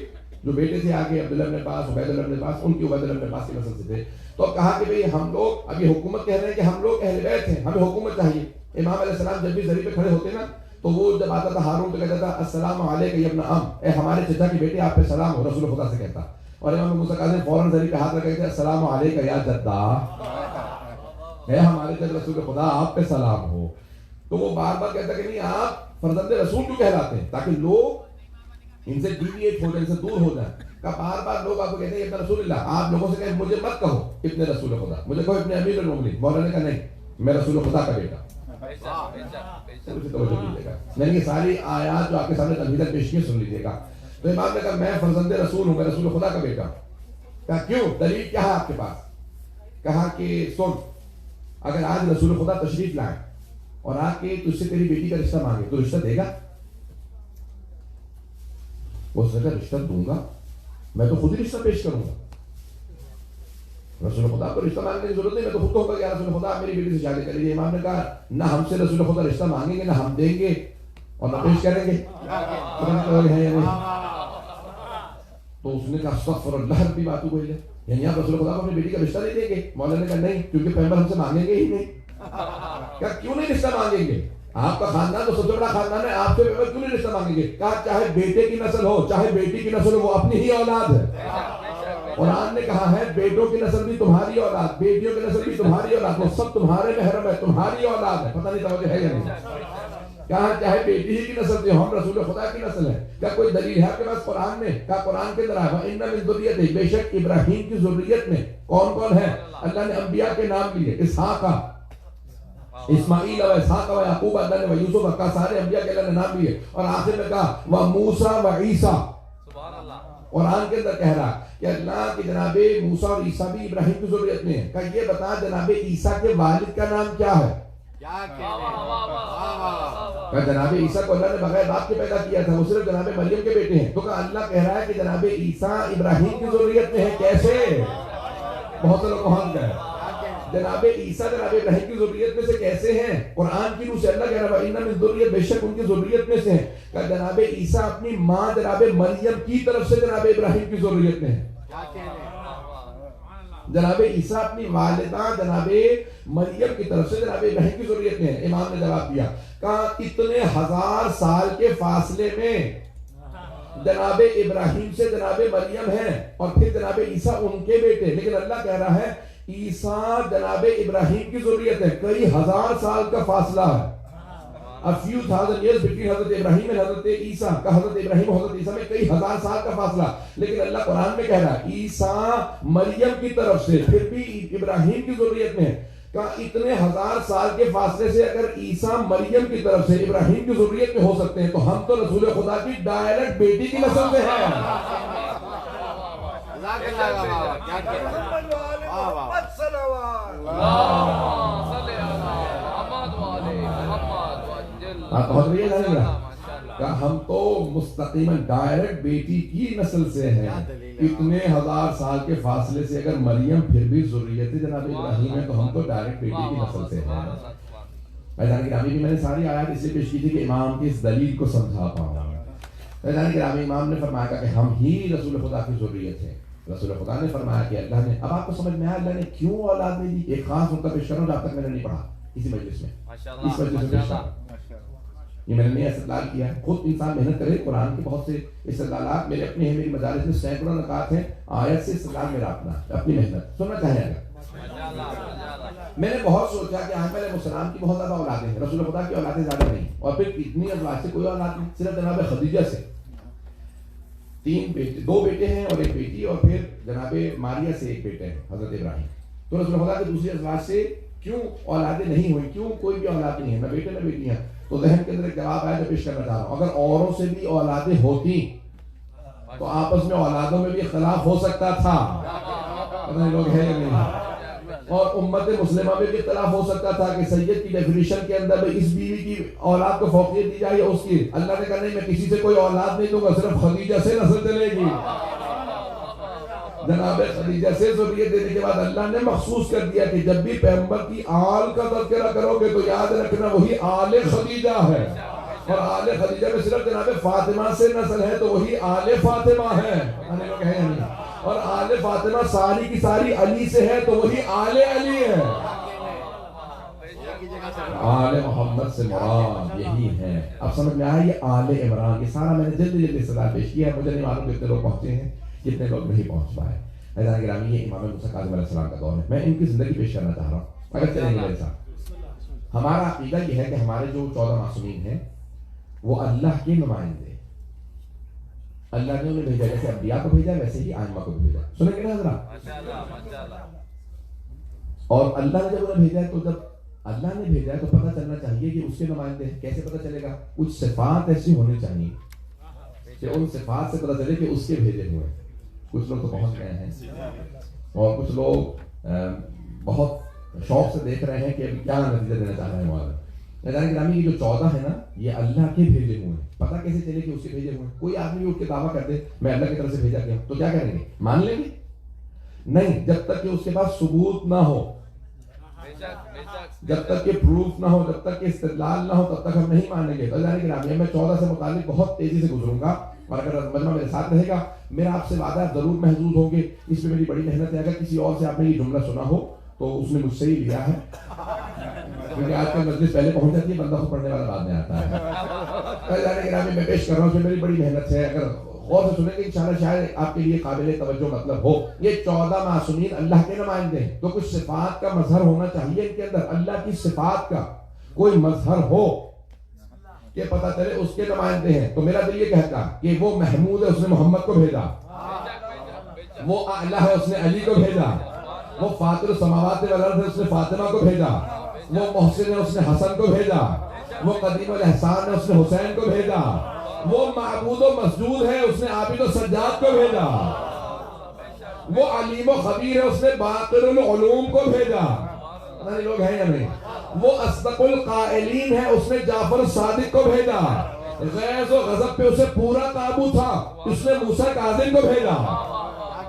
S1: جو بیٹے تھے آگے عبداللہ بن عباس, عبید اللہ بن عباس, ان کی عبید اللہ بن عباس کی نسل سے تھے. تو کہا کہ بھئی ہم لوگ اب یہ حکومت کہہ رہے ہیں کہ ہم لوگ اہل بیت ہیں, ہمیں حکومت چاہیے. امام علیہ السلام جب بھی ذریعے پہ کھڑے ہوتے نا تو وہ جب آتا تھا ہارون تو کہتا تھا السلام علیکم یا ابن عم، اے ہمارے چچا کی بیٹی آپ پہ سلام ہو، رسول خدا سے کہتا. اور امام موسیٰ کاظم فوراً زری پہ ہاتھ رکھ کہتے السلام علیکم یا جدہ، اے ہمارے جد رسول خدا آپ پہ سلام ہو. تو وہ بار بار کہتا کہ نہیں آپ فرزند رسول کیوں کہلاتے ہیں، تاکہ لوگ ان سے ڈیویٹ ہو جائیں، ان سے دور ہو جائیں. کہ بار بار لوگ آپ کو کہتے ہیں ابن رسول اللہ، آپ لوگوں سے کہیں مجھے مت کہو ابن رسول خدا، مجھے کہو ابن امیر المومنین. مولانا نے کہا نہیں، میں رسول خدا کا بیٹا. نہیں، یہ ساری آیات جو آپ کے سامنے تنبیہات پیش کی سن لیجیے گا. تو امام نے کہا میں فرزند رسول ہوں، میں رسول خدا کا بیٹا. کہا کیوں، دلیل کیا ہے آپ کے پاس؟ کہا کہ سن، اگر آج رسول خدا تشریف لائیں اور آ کے تجھ سے تیری بیٹی کا رشتہ مانگے تو رشتہ دے گا؟ وہ سکتا رشتہ دوں گا، میں تو خود ہی رشتہ پیش کروں گا. رسول خدا کو رشتہ مانگنے کی ضرورت نہیں، میں تو خود کہوں گا کہ رسول خدا آپ میری بیٹی سے شادی کر لیجیے. امام نے کہا نہ ہم سے رسول خدا رشتہ مانگیں گے، نہ ہم دیں گے اور نہ پیش کریں گے. تو اس نے کہا استغفر اللہ ربی باتوں کو، یعنی آپ رسول خدا کو اپنی بیٹی کا رشتہ نہیں دیں گے؟ مولانا نے کہا نہیں، کیونکہ پیغمبر ہم سے مانگیں گے ہی نہیں. کہا کیوں نہیں رشتہ مانگیں گے؟ آپ کا خاندان تو سب سے بڑا خاندان ہے، آپ سے پیغمبر کیوں نہیں رشتہ مانگیں گے؟ کہا چاہے بیٹے کی نسل ہو چاہے بیٹی کی نسل ہو، وہ اپنی ہی اولاد ہے. قرآن نے کہا ہے بیٹوں کی نسل بھی تمہاری اولاد، بیٹیوں کی نسل بھی تمہاری اولاد، وہ سب تمہارے محرم ہے، تمہاری اولاد ہے. پتہ نہیں توجہ ہے یا نہیں؟ کہا چاہے بیٹی ہی کی نسل تھی، ہم رسول خدا کی نسل ہے. کیا کوئی دلیل ہے آپ کے پاس قرآن میں؟ کہا قرآن کے اندر ہے وَإِنَّ مِن ذُرِّيَّتِهِ، بے شک ابراہیم کی ذریت میں کون کون ہے؟ اللہ نے انبیاء کے نام لیے، اسحاق، اسماعیل و اسحاق و یعقوب، اللہ نے یوسف کا، سارے انبیاء کے اللہ نے نام لیے. اور آخر میں کہا وَمُوسَى وَعِیسَى. قرآن کے اندر کہہ رہا کہ اللہ کی جناب موسیٰ اور عیسیٰ بھی ابراہیم کی ذریت میں ہیں. کہ یہ بتا جناب عیسیٰ کے والد کا نام کیا ہے؟ کہ جناب عیسیٰ کو اللہ نے بغیر باپ کے پیدا کیا تھا، وہ صرف جناب مریم کے بیٹے ہیں. تو کہ اللہ کہہ رہا ہے کہ جناب عیسیٰ ابراہیم کی ذریت میں ہے. کیسے؟ بہت سے لوگ پہنچ گئے. جناب عیسیٰ جناب ابراہیم کی ذریت میں سے کیسے ہیں؟ قرآن کی روح سے اللہ کہہ رہا ہے انہ من ذریت، بے شک ان کی ذریت میں سے ہیں. کہ جناب عیسیٰ اپنی ماں جناب مریم کی طرف سے جناب ابراہیم کی ذریت میں ہے. جناب عیسیٰ اپنی والدہ جناب مریم کی طرف سے جناب ابراہیم کی ذریت میں ہے. امام نے جواب دیا کہا اتنے ہزار سال کے فاصلے میں جناب ابراہیم سے جناب مریم ہیں اور پھر جناب عیسیٰ ان کے بیٹے. لیکن اللہ کہہ رہا ہے عیسیٰ جناب ابراہیم کی ذریت ہے. کئی ہزار سال کا فاصلہ ہے. A few thousand years between حضرت ابراہیم اور حضرت عیسیٰ کا، حضرت ابراہیم اور حضرت عیسیٰ میں کئی ہزار سال کا فاصلہ. لیکن اللہ قرآن میں کہہ رہا ہے عیسیٰ مریم کی طرف سے پھر بھی ابراہیم کی ذریت میں ہے. کہ اتنے ہزار سال کے فاصلے سے اگر عیسیٰ مریم کی طرف سے ابراہیم کی ذریت میں ہو سکتے ہیں تو ہم تو رسول خدا کی ڈائریکٹ بیٹی کی نسل سے ہیں. ہم تو مستقیماً ڈائریکٹ بیٹی کی نسل سے ہیں. اتنے ہزار سال کے فاصلے سے اگر مریم پھر بھی ذریت جناب ابراہیم ہے تو ہم تو ڈائریکٹ بیٹی کی نسل سے ہیں. میدان گرامی کی میں نے ساری آیات اس لیے پیش کی تھی کہ امام کی اس دلیل کو سمجھا پاؤں. میدان گرامی امام نے فرمایا کہ ہم ہی رسول خدا کی ذریت ہیں. رسول خدا نے فرمایا کہ اللہ نے، اب آپ کو سمجھ میں آیا اللہ نے کیوں اولاد نہیں دی. ایک خاص نقطہ پیش کروں جو اب تک میں نے نہیں پڑھا اسی مجلس میں، اس وجہ سے پیش کروں. یہ میں نے نہیں استدلال کیا ہے، خود انسان محنت کرے. قرآن کے بہت سے استدلالات میرے اپنے ہیں، میری مدارس میں سینکڑوں نکات ہیں. آیت سے استدلال میرا اپنی محنت سننا چاہیں گا. میں نے بہت سوچا کہ احمد علیہ السلام کی بہت زیادہ اولادیں ہیں، رسول خدا کی اولادیں زیادہ نہیں. اور پھر اتنی ازواج سے کوئی اولاد نہیں، صرف جناب خدیجہ سے 3 بیٹے، 2 بیٹے ہیں اور 1 بیٹی، اور پھر جناب ماریہ سے 1 بیٹا ہے حضرت ابراہیم. تو رسول خدا کے دوسری ازواج سے کیوں اولادیں نہیں ہوئی، کیوں کوئی بھی اولاد نہیں ہے، نہ بیٹے نہ بیٹیاں؟ تو ذہن کے اندر ایک جواب آیا جو پیش کرنا چاہ رہا ہوں. اگر اوروں سے بھی اولادیں ہوتی تو آپس میں اولادوں میں بھی اختلاف ہو سکتا تھا. لوگ ہیں یا نہیں؟ اور امت مسلمہ میں بھی اختلاف ہو سکتا تھا کہ سید کی ڈیفینیشن کے اندر اس بیوی کی اولاد کو فوقیت دی جائے یا اس کی. اللہ نے کہا نہیں، میں کسی سے کوئی اولاد نہیں دوں گا، صرف خدیجہ سے نسل چلے گی. جناب خدیجہ سے ذریت دینے کے بعد اللہ نے مخصوص کر دیا کہ جب بھی پیغمبر کی آل کا تذکرہ کرو گے تو یاد رکھنا وہی آل خدیجہ ہے. اور آل خدیجہ میں صرف جناب فاطمہ سے نسل ہے تو وہی آل فاطمہ ہے. اور آل فاطمہ ساری کی ساری علی سے ہے تو وہی آل علی ہے. آل محمد سے مراد یہی ہے. اب سمجھ میں آیا یہ آل عمران. یہ سارا میں نے جلدی جلدی استدلال پیش کیا ہے. مجھے نہیں معلوم کتنے لوگ پہنچے ہیں کتنے لوگ نہیں پہنچ پائے. عزیزان گرامی یہ امام موسیٰ کاظم علیہ السلام کا دور ہے. میں ان کی زندگی پیش کرنا چاہ رہا ہوں اگر چلیں گے میرے ساتھ. ہمارا عقیدہ یہ ہے کہ ہمارے جو 14 معصومین ہیں وہ اللہ کے نمائندے. اللہ نے انہیں بھیجا جیسے انبیاء کو بھیجا ویسے ہی ائمہ کو بھیجا. سنیں گے نا حضرات؟ اور اللہ نے جب انہیں بھیجا ہے تو جب اللہ نے بھیجا ہے تو پتہ چلنا چاہیے کہ اس کے نمائندے ہیں. کیسے پتہ چلے گا؟ کچھ صفات ایسی ہونی چاہیے کہ ان صفات سے پتہ چلے کہ اس کے بھیجے ہوئے. کچھ لوگ تو پہنچ گئے ہیں اور کچھ لوگ بہت شوق سے دیکھ رہے ہیں کہ ابھی کیا نتیجہ دینا چاہ رہے ہیں وہاں. عزیزان گرامی یہ جو 14 ہے نا یہ اللہ کے بھیجے ہوئے ہیں. پتہ کیسے چلے کہ اس کے بھیجے ہوئے ہیں؟ کوئی آدمی اٹھ کے دعویٰ کر دے میں اللہ کی طرف سے بھیجا گیا تو کیا کریں گے؟ مان لیں گے؟ نہیں. جب تک کہ اس کے پاس ثبوت نہ ہو, جب تک کہ پروف نہ ہو, جب تک کہ استدلال نہ ہو تب تک ہم نہیں مانیں گے. تو عزیزان گرامی میں 14 سے متعلق بہت تیزی سے گزروں گا اور اگر مجمع میرے ساتھ رہے گا میرا آپ سے وعدہ ضرور محظوظ ہوں گے. اس میں میری بڑی محنت ہے. اگر کسی اور سے آپ نے یہ جملہ سنا ہو تو اس نے مجھ سے ہی لیا ہے کیونکہ آج کل مجلس پہلے پہنچ جاتی ہے بندہ کو پڑھنے والا بعد میں آتا ہے. عزیزان گرامی میں پیش کر رہا ہوں اس میں میری بڑی محنت ہے. اگر غور سے سنیں گے انشاءاللہ شاید آپ کے لیے قابل توجہ مطلب ہو. یہ 14 معصومین اللہ کے نمائندے ہیں تو کچھ صفات کا مظہر ہونا چاہیے ان کے اندر. اللہ کی صفات کا کوئی مظہر ہو کہ پتہ چلے اس کے نمائندے ہیں. تو میرا دل یہ کہتا کہ وہ محمود ہے اس نے محمد کو بھیجا, وہ اعلیٰ ہے اس نے علی کو بھیجا, وہ فاطر السماوات والارض ہے اس نے فاطمہ کو بھیجا, وہ محسن ہے اس نے حسن کو بھیجا, وہ قدیم الاحسان ہے اس نے حسین کو بھیجا, وہ معبود و مسجود ہے اس نے عابد و سجاد کو بھیجا, وہ علیم و خبیر ہے اس نے باقر العلوم کو بھیجا. لوگ ہیں یا نہیں؟ وہ اصدق القائلین ہے اس نے جعفر صادق کو بھیجا. غیظ و غضب پہ اسے پورا قابو تھا اس نے موسیٰ کاظم کو بھیجا.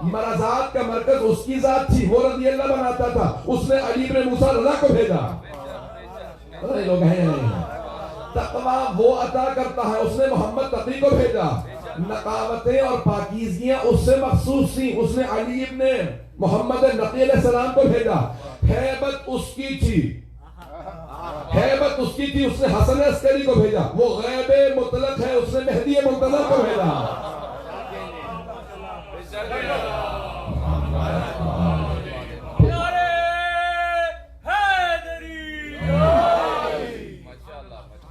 S1: مرضات کا مرکز اس کی ذات تھی وہ رضی اللہ بناتا تھا اس نے علی بن موسیٰ رضا کو بھیجا. لوگ ہیں یا نہیں؟ تقویٰ وہ عطا کرتا ہے اس نے محمد تقی کو بھیجا. نقاوتیں اور پاکیزگیاں اس سے مخصوص تھیں اس نے علی ابن محمد نقی علیہ السلام کو بھیجا. ہیبت اس کی تھی, ہیبت اس کی تھی اس نے حسن عسکری کو بھیجا. وہ غیب مطلق ہے اس نے مہدی منتظر کو بھیجا.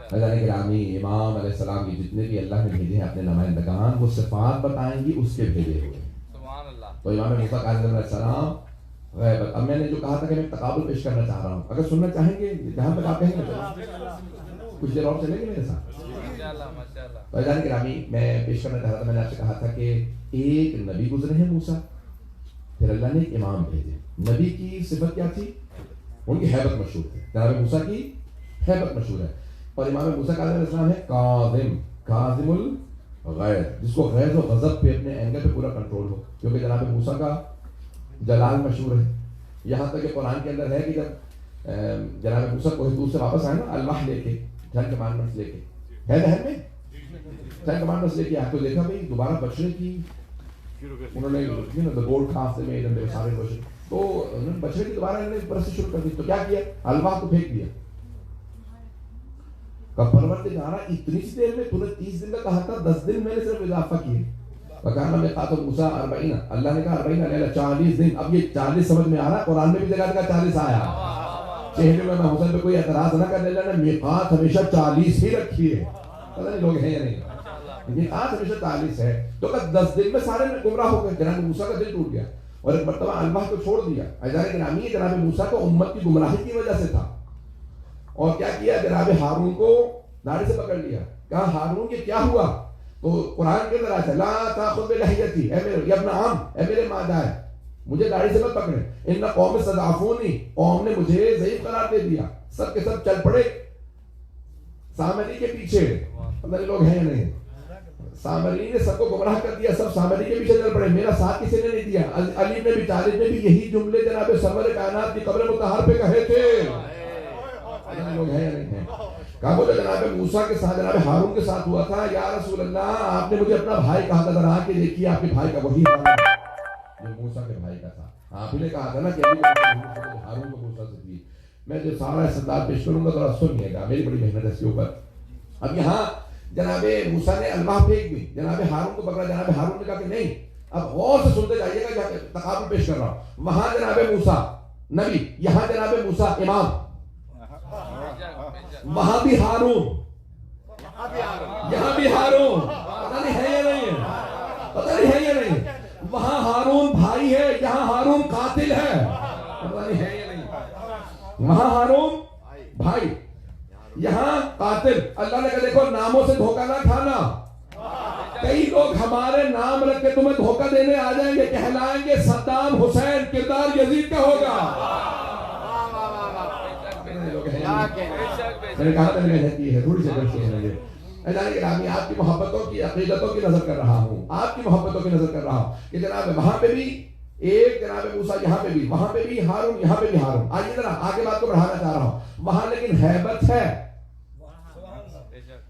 S1: عزیزان گرامی امام علیہ السلام کی جتنے بھی اللہ نے بھیجے ہیں اپنے نمائندگان وہ صفات بتائیں گی اس کے بھیجے ہوئے. تو امام موسیٰ کاظم علیہ السلام غیبت. اب میں نے جو کہا تھا کہ میں تقابل پیش کرنا چاہ رہا ہوں اگر سننا چاہیں گے جہاں تک آپ کہیں گے کچھ دیر اور چلیں گے میرے ساتھ. تو عزیزان گرامی میں پیش کرنا چاہ رہا تھا, میں نے آپ سے کہا تھا کہ ایک نبی گزرے ہیں موسیٰ, پھر اللہ نے ایک امام بھیجے. نبی کی صفت کیا تھی؟ ان کی ہیبت مشہور تھی. جناب موسیٰ کی ہیبت مشہور ہے اور امام موسیٰ کاظم علیہ السلام ہے کاظم, کاظم الغیظ, جس کو غیظ و غضب پہ اپنے اینگر پہ پورا کنٹرول ہو. کیونکہ جناب موسیٰ کا جلال مشہور ہے. یہاں تک کہ قرآن کے اندر ہے کہ جب جناب موسیٰ کوہ طور سے واپس آئے نا الواح لے کے, 10 کمانڈمنٹس لے کے, ہے ذہن میں 10 کمانڈمنٹس لے کے آپ کو دیکھا بھائی دوبارہ بچنے کی انہوں نے the gold calf they made and they started worship. تو انہوں نے بچنے کی دوبارہ انہوں نے پرستی شروع کر دی. تو کیا کیا؟ الواح کو پھینک دیا. پروردگارا اتنی سی دیر میں تُو نے 30 دن کا کہا تھا 10 دن میں نے صرف اضافہ کیے. وَكَانَ مِيقَاتُ مُوسَىٰ 40. اللہ نے کہا 40 لیلہ 40 دن. اب یہ 40 سمجھ میں آ رہا, قرآن میں بھی جگہ جگہ 40 آیا. چہرے میں حسین پہ کوئی اعتراض نہ کرنے لگا. میقات ہمیشہ 40 ہی رکھی ہے. پتہ نہیں لوگ ہیں یا نہیں. میقات ہمیشہ 40 ہے. تو کہ 10 دن میں سارے گمراہ ہو گئے. جناب موسیٰ کا دل ٹوٹ گیا اور ایک مرتبہ الواح کو چھوڑ دیا. عزیزان گرامی جناب موسیٰ کو امت کی گمراہی کی وجہ سے تھا. اور کیا کیا؟ جناب ہارون کو داڑھی سے پکڑ لیا. کہا ہارون کہ کیا ہوا؟ تو قرآن کے اندر آتا ہے لا تاخذ بلحیتی, اے میرے ابن عم, اے میرے مادائے, مجھے داڑھی سے مت پکڑے. ان قوم استضعفونی, قوم نے مجھے ضعیف قرار دے دیا. سب کے سب چل پڑے سامری کے پیچھے. پتہ نہیں لوگ ہیں یا نہیں. سامری نے سب کو گمراہ کر دیا, سب سامری کے پیچھے چل پڑے. میرا ساتھ کسی نے نہیں دیا. علی نے بھی طالب نے بھی یہی جملے جناب سرور کائنات کی قبر مطہر پہ کہے تھے. لوگ ہیں یا نہیں ہیں. کہا وہ جو جناب موسیٰ کے ساتھ جناب ہارون کے ساتھ ہوا تھا, یا رسول اللہ آپ نے مجھے اپنا بھائی کہا تھا, ذرا آ کے دیکھیے آپ کے بھائی کا وہی حال ہے جو موسیٰ کے بھائی کا تھا. آپ ہی نے کہا تھا نا کہ ابھی ہارون کو موسیٰ سے دی. میں جو سارا استدلال پیش کروں گا تھوڑا سنیے گا، میری بڑی محنت ہے اس کے اوپر. اب یہاں جناب موسیٰ نے الواح پھینک دی، جناب ہارون کو پکڑا، جناب ہارون نے کہا کہ نہیں. اب غور سے سنتے جائیے گا کہ تقابل پیش کر رہا ہوں. وہاں جناب موسیٰ نبی، یہاں جناب موسیٰ امام، وہاں بھی ہارون، یہاں بھی ہارون. پتہ نہیں ہے یا نہیں ہے، پتہ نہیں ہے یا نہیں. وہاں ہارون بھائی ہے، یہاں ہارون قاتل ہے. پتہ نہیں ہے یا نہیں. وہاں ہارون بھائی، یہاں قاتل. اللہ نے کہا دیکھو ناموں سے دھوکہ نہ کھانا. کئی لوگ ہمارے نام رکھ کے تمہیں دھوکہ دینے آ جائیں گے، کہلائیں گے صدام حسین، کردار یزید کا ہوگا. میں نے کہا تھا میں رہتی ہے تھوڑی سی درشی ہے مجھے. جانے کہ رامی آپ کی محبتوں کی عقیدتوں کی نظر کر رہا ہوں، آپ کی محبتوں کی نظر کر رہا ہوں کہ جناب وہاں پہ بھی ایک جناب موسیٰ، یہاں پہ بھی، وہاں پہ بھی ہارون، یہاں پہ بھی ہارون. آئیے ذرا آگے بات کو بڑھانا چاہ رہا ہوں. وہاں لیکن ہیبت ہے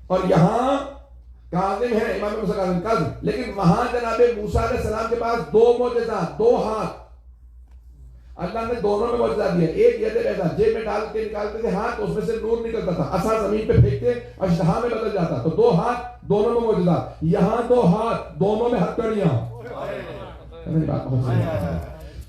S1: اور یہاں کاظم ہے، امام موسیٰ کاظم. لیکن وہاں جناب موسیٰ علیہ السلام کے پاس دو معجزات، دو ہاتھ. اللہ نے دونوں میں معجزہ دیا. ایک یہ ایسا جیب میں ڈال کے نکالتے تھے ہاتھ، اس میں سے نور نکلتا تھا، عصا زمین پہ پھینکتے اشتہا میں بدل جاتا. تو دو ہاتھ، دونوں میں معجزات. یہاں دو ہاتھ، دونوں میں ہتھکڑیاں.